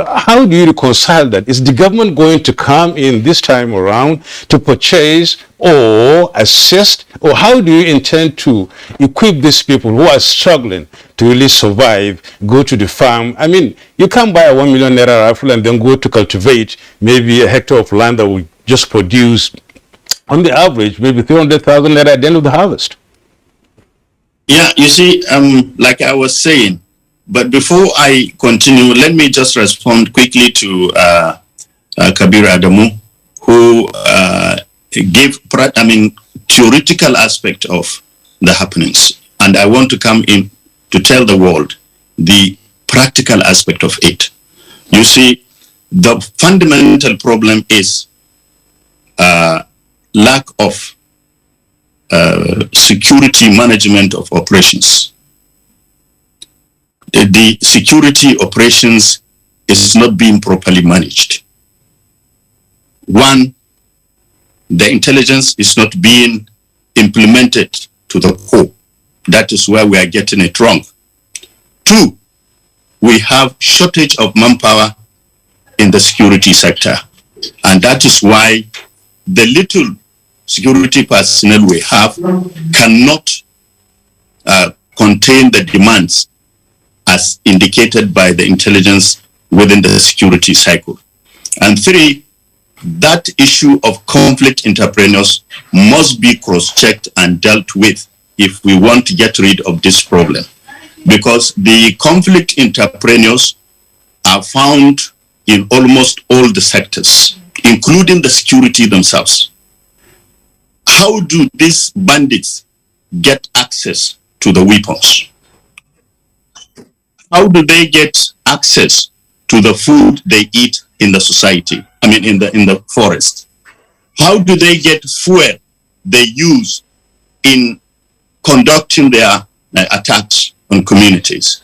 how do you reconcile that? Is the government going to come in this time around to purchase or assist? Or how do you intend to equip these people who are struggling to really survive, go to the farm? I mean, you can't buy a 1 million naira rifle and then go to cultivate maybe a hectare of land that will just produce, on the average, maybe 300,000 naira at the end of the harvest. Yeah, you see, like I was saying, but before I continue, let me just respond quickly to Kabir Adamu, who gave, theoretical aspect of the happenings. And I want to come in to tell the world the practical aspect of it. You see, the fundamental problem is lack of security management of operations. The security operations is not being properly managed. One, the intelligence is not being implemented to the core. That is where we are getting it wrong. Two, we have shortage of manpower in the security sector. And that is why the little security personnel we have cannot contain the demands as indicated by the intelligence within the security cycle. And three, that issue of conflict entrepreneurs must be cross-checked and dealt with if we want to get rid of this problem. Because the conflict entrepreneurs are found in almost all the sectors, including the security themselves. How do these bandits get access to the weapons? How do they get access to the food they eat in the society? I mean, in the forest. How do they get fuel they use in conducting their attacks on communities?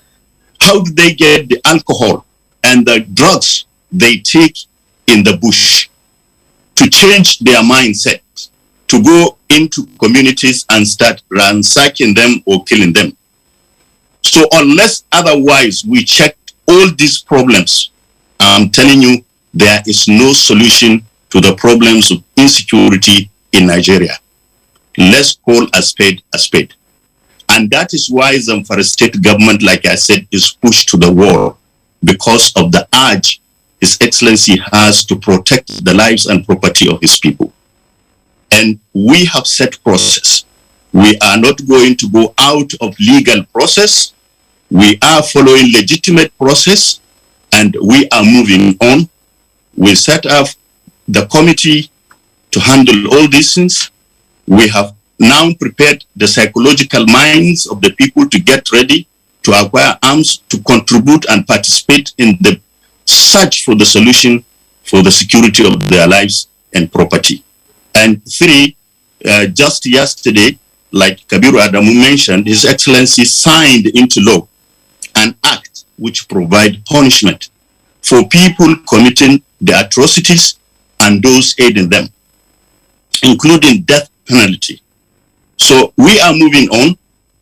How do they get the alcohol and the drugs they take in the bush to change their mindset, to go into communities and start ransacking them or killing them? So unless otherwise we check all these problems, I'm telling you, there is no solution to the problems of insecurity in Nigeria. Let's call a spade a spade. And that is why Zamfara state government, like I said, is pushed to the wall because of the urge His Excellency has to protect the lives and property of his people. And we have set process. We are not going to go out of legal process. We are following legitimate process, and we are moving on. We set up the committee to handle all these things. We have now prepared the psychological minds of the people to get ready to acquire arms, to contribute and participate in the search for the solution for the security of their lives and property. And three, just yesterday, like Kabiru Adamu mentioned, His Excellency signed into law an act which provides punishment for people committing the atrocities and those aiding them, including death penalty. So we are moving on,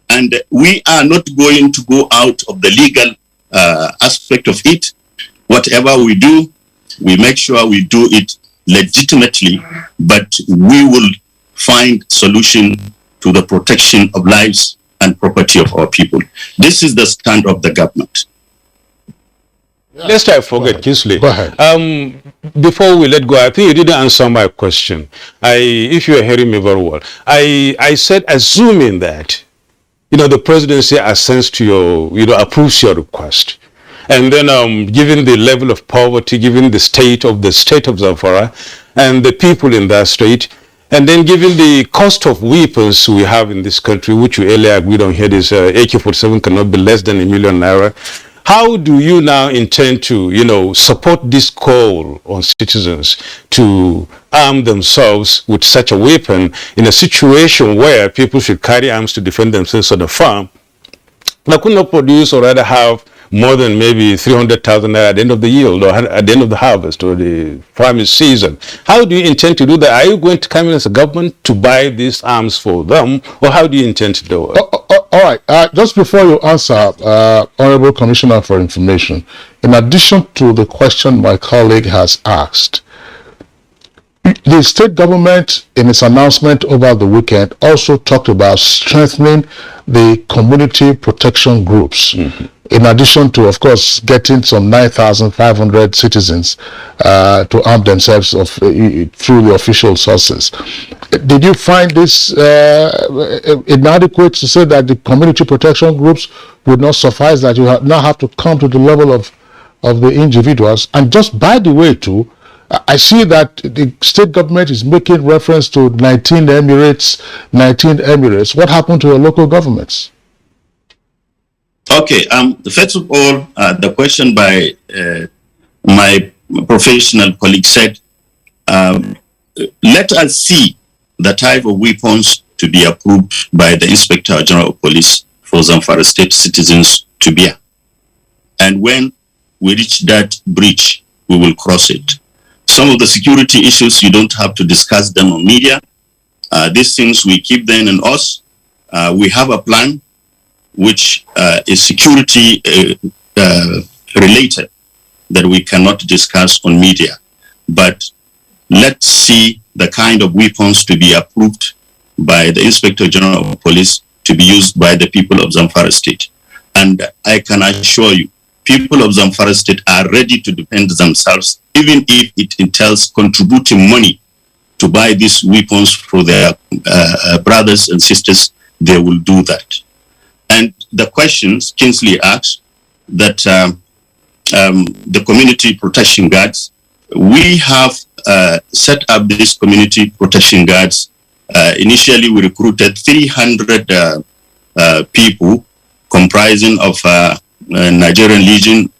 and we are not going to go out of the legal aspect of it. Whatever we do, we make sure we do it legitimately, but we will find solution to the protection of lives and property of our people. This is the stand of the government. Lest I forget, Kisley. Go ahead. Before we let go, I think you didn't answer my question. If you are hearing me very well, I said, assuming that, the presidency assents to your, approves your request, and then given the level of poverty, given the state of Zamfara and the people in that state, and then given the cost of weapons we have in this country, which we earlier agreed on here, this AK-47 cannot be less than ₦1 million. How do you now intend to, support this call on citizens to arm themselves with such a weapon in a situation where people should carry arms to defend themselves on the farm? They could not produce or rather have more than maybe 300,000 at the end of the yield or at the end of the harvest or the farming season. How do you intend to do that? Are you going to come in as a government to buy these arms for them, or how do you intend to do it? All right. Just before you answer, Honorable Commissioner for Information, in addition to the question my colleague has asked, the state government, in its announcement over the weekend, also talked about strengthening the community protection groups, in addition to, of course, getting some 9,500 citizens to arm themselves through the official sources. Did you find this inadequate to say that the community protection groups would not suffice, that you now have to come to the level of the individuals? And just by the way, too, I see that the state government is making reference to 19 emirates. What happened to your local governments? Okay, first of all, the question by my professional colleague said, let us see the type of weapons to be approved by the Inspector General of Police for Zamfara State citizens to bear. And when we reach that breach, we will cross it. Some of the security issues, you don't have to discuss them on media. These things, we keep them in us. We have a plan which is security related that we cannot discuss on media. But let's see the kind of weapons to be approved by the Inspector General of Police to be used by the people of Zamfara State. And I can assure you, people of Zamfara State are ready to defend themselves, even if it entails contributing money to buy these weapons for their brothers and sisters. They will do that. And the questions Kingsley asked, that the community protection guards, we have set up these community protection guards. Initially, we recruited 300 people comprising of Nigerian Legion,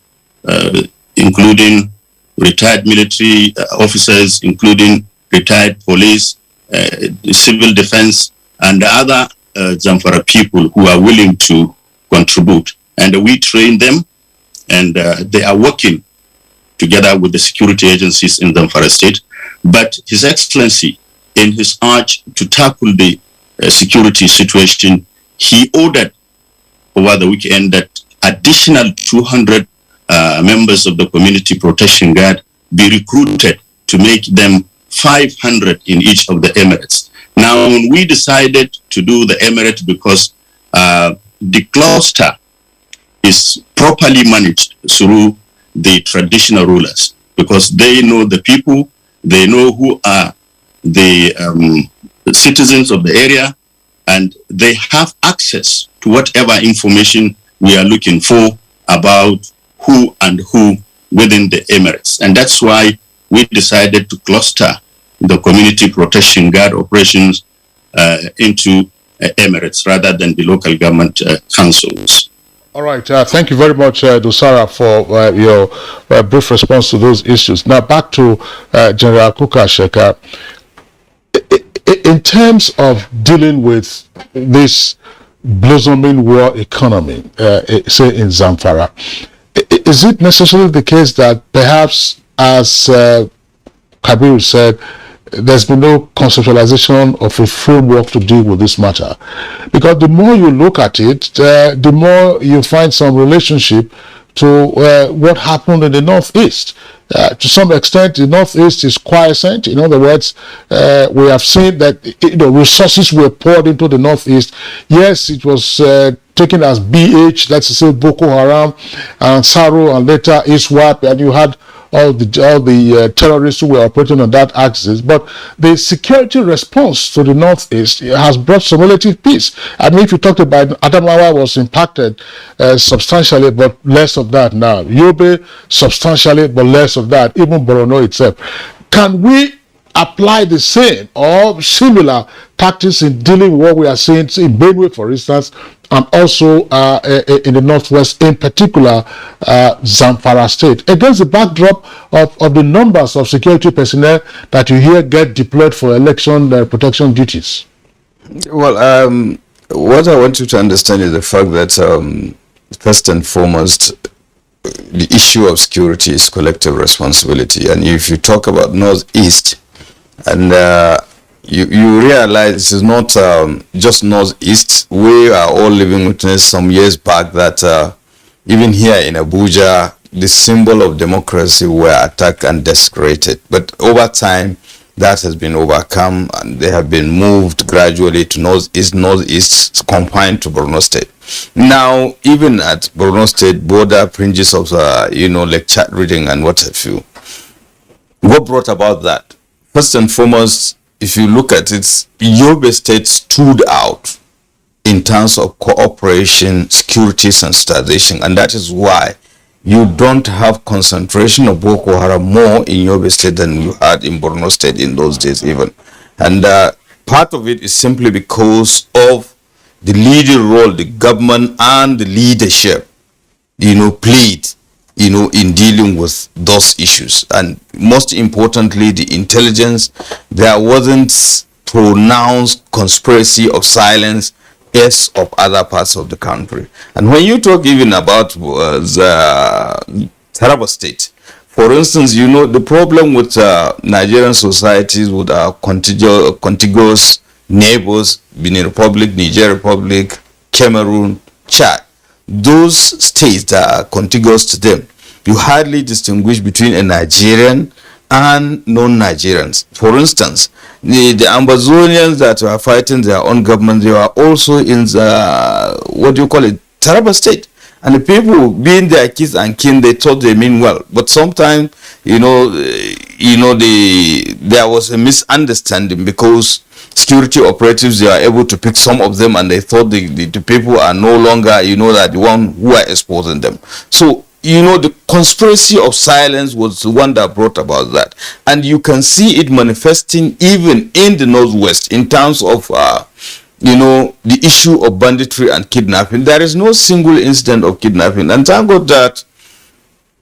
including retired military officers, including retired police, civil defense, and other Zamfara people who are willing to contribute. And we train them, and they are working together with the security agencies in Zamfara State. But His Excellency, in his urge to tackle the security situation, he ordered over the weekend that additional 200 members of the Community Protection Guard be recruited to make them 500 in each of the emirates. Now, when we decided to do the emirate, because the cluster is properly managed through the traditional rulers, because they know the people, they know who are the citizens of the area, and they have access to whatever information we are looking for about who and who within the emirates. And that's why we decided to cluster the Community Protection Guard operations into emirates rather than the local government councils. All right. Thank you very much, Dosara, for your brief response to those issues. Now, back to General Kuka Sheka. In terms of dealing with this blossoming war economy, say in Zamfara, is it necessarily the case that perhaps, as Kabir said, there's been no conceptualization of a framework to deal with this matter? Because the more you look at it, the more you find some relationship to what happened in the Northeast. To some extent, the Northeast is quiescent. In other words, we have seen that resources were poured into the Northeast. Yes, it was taken as BH, let's say Boko Haram, and Saro, and later ISWAP, and you had all the terrorists who were operating on that axis. But the security response to the Northeast has brought some relative peace. I mean, if you talked about Adamawa was impacted substantially, but less of that now. Yobe, substantially, but less of that. Even Borno itself. Can we apply the same or similar tactics in dealing with what we are seeing in Benue, for instance, and also in the Northwest, in particular Zamfara State, against the backdrop of the numbers of security personnel that you hear get deployed for election protection duties? Well, what I want you to understand is the fact that first and foremost, the issue of security is collective responsibility. And if you talk about Northeast, and you realize this is not just Northeast. We are all living witness some years back that even here in Abuja, the symbol of democracy were attacked and desecrated. But over time, that has been overcome, and they have been moved gradually to Northeast, confined to Borno State. Now, even at Borno State, border fringes of, like chat reading and what have you. What brought about that? First and foremost, if you look at it, Yobe State stood out in terms of cooperation, security, sensitization, and that is why you don't have concentration of Boko Haram more in Yobe State than you had in Borno State in those days even. And part of it is simply because of the leading role the government and the leadership, played in dealing with those issues. And most importantly, the intelligence. There wasn't pronounced conspiracy of silence as of other parts of the country. And when you talk even about the Taraba State, for instance, the problem with Nigerian societies with our contiguous neighbors, Benin Republic, Niger Republic, Cameroon, Chad, those states that are contiguous to them, you hardly distinguish between a Nigerian and non-Nigerians. For instance, the Ambazonians that were fighting their own government, they were also in the, Taraba State. And the people, being their kids and kin, they thought they mean well. But sometimes, there was a misunderstanding because security operatives, they are able to pick some of them, and they thought the people are no longer, that the one who are exposing them. So, the conspiracy of silence was the one that brought about that. And you can see it manifesting even in the Northwest in terms of, the issue of banditry and kidnapping. There is no single incident of kidnapping. And thank God that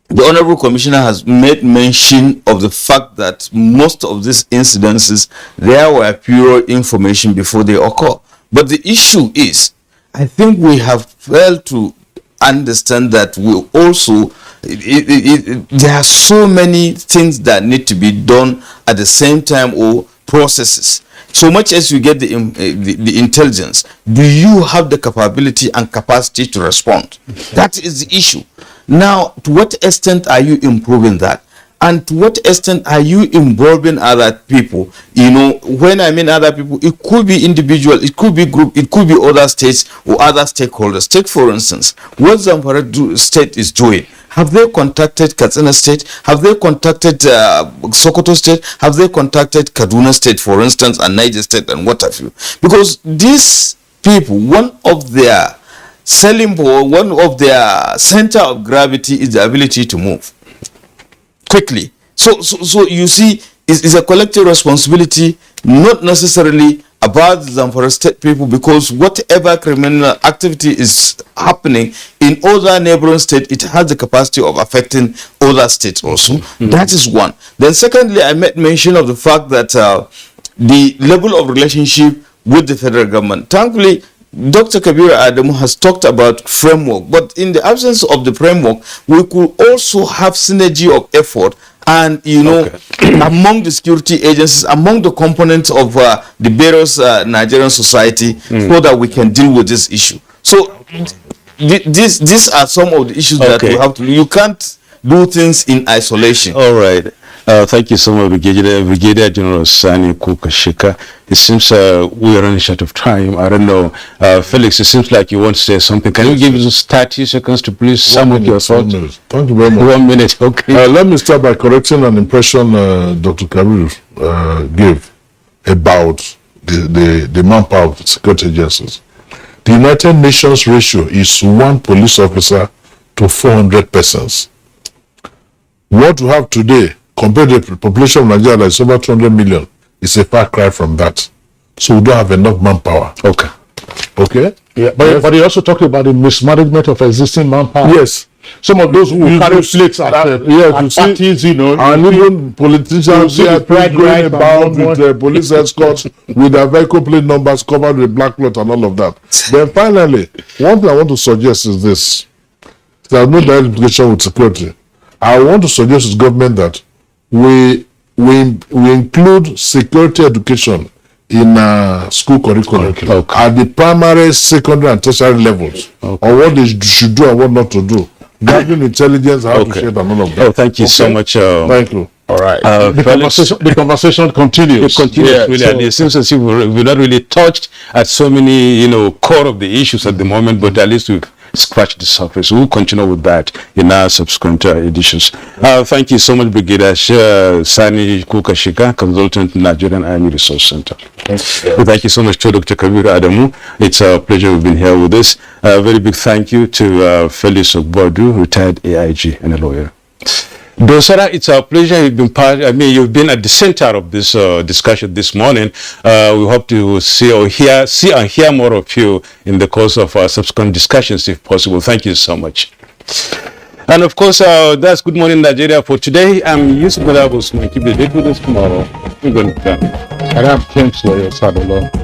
the Honorable Commissioner has made mention of the fact that most of these incidences, there were pure information before they occur. But the issue is, I think we have failed to understand that we also, there are so many things that need to be done at the same time, or processes. So much as you get the intelligence, do you have the capability and capacity to respond? That is the issue. Now, to what extent are you improving that? And to what extent are you involving other people? When I mean other people, it could be individual, it could be group, it could be other states or other stakeholders. Take, for instance, what Zamfara state is doing. Have they contacted Katsina State? Have they contacted Sokoto State? Have they contacted Kaduna State, for instance, and Niger State, and what have you? Because these people, one of their selling point, one of their center of gravity is the ability to move quickly. So you see, it's a collective responsibility, not necessarily about the Zamfara State people, because whatever criminal activity is happening in other neighboring states, it has the capacity of affecting other states also. That is one. Then secondly, I made mention of the fact that the level of relationship with the federal government. Thankfully, Dr. Kabir Adamu has talked about framework, but in the absence of the framework, we could also have synergy of effort and, among the security agencies, among the components of the various Nigerian society, so that we can deal with this issue. So these are some of the issues that we have to do. You can't do things in isolation. All right. Thank you so much, Brigadier General Sani Kukashika. It seems we are running short of time. I don't know. Felix, it seems like you want to say something. Can you give us 30 seconds to please sum up your thoughts? 1 minute. Thank you very much. 1 minute, okay. Let me start by correcting an impression Dr. Kabir gave about the manpower of security agencies. The United Nations ratio is 1 police officer to 400 persons. What we have today, compared to the population of Nigeria that is over 200 million, is a far cry from that. So we don't have enough manpower. Okay? Yeah, but he also talked about the mismanagement of existing manpower. Yes. Some of those who carry plates at parties, and even politicians here going about with police escorts with their vehicle plate numbers covered with black cloth and all of that. Then finally, one thing I want to suggest is this. There's no direct implication with security. I want to suggest to the government that we include security education in school curriculum at the primary, secondary, and tertiary levels on what they should do and what not to do. Gathering intelligence, how to share and all of that. Oh, thank you so much. Thank you. All right. The conversation continues. It continues, really, and it seems as if we're not really touched at so many, core of the issues at the moment, but at least we've scratched the surface. We'll continue with that in our subsequent editions. Thank you so much, Brigadier Sani Kukashika, consultant, Nigerian Army Resource Center. Thank you so much to Dr. Kabir Adamu. It's a pleasure you've been here with us. A very big thank you to Felix Ogbodu, retired AIG and a lawyer. Dosara, it's our pleasure. You've been at the center of this discussion this morning. We hope to see and hear more of you in the course of our subsequent discussions, if possible. Thank you so much. And of course, that's Good Morning Nigeria for today. I'm Yusuf Balabus. Keep the date with us tomorrow. We're going to come. And I'm James Lawyer Sadolo.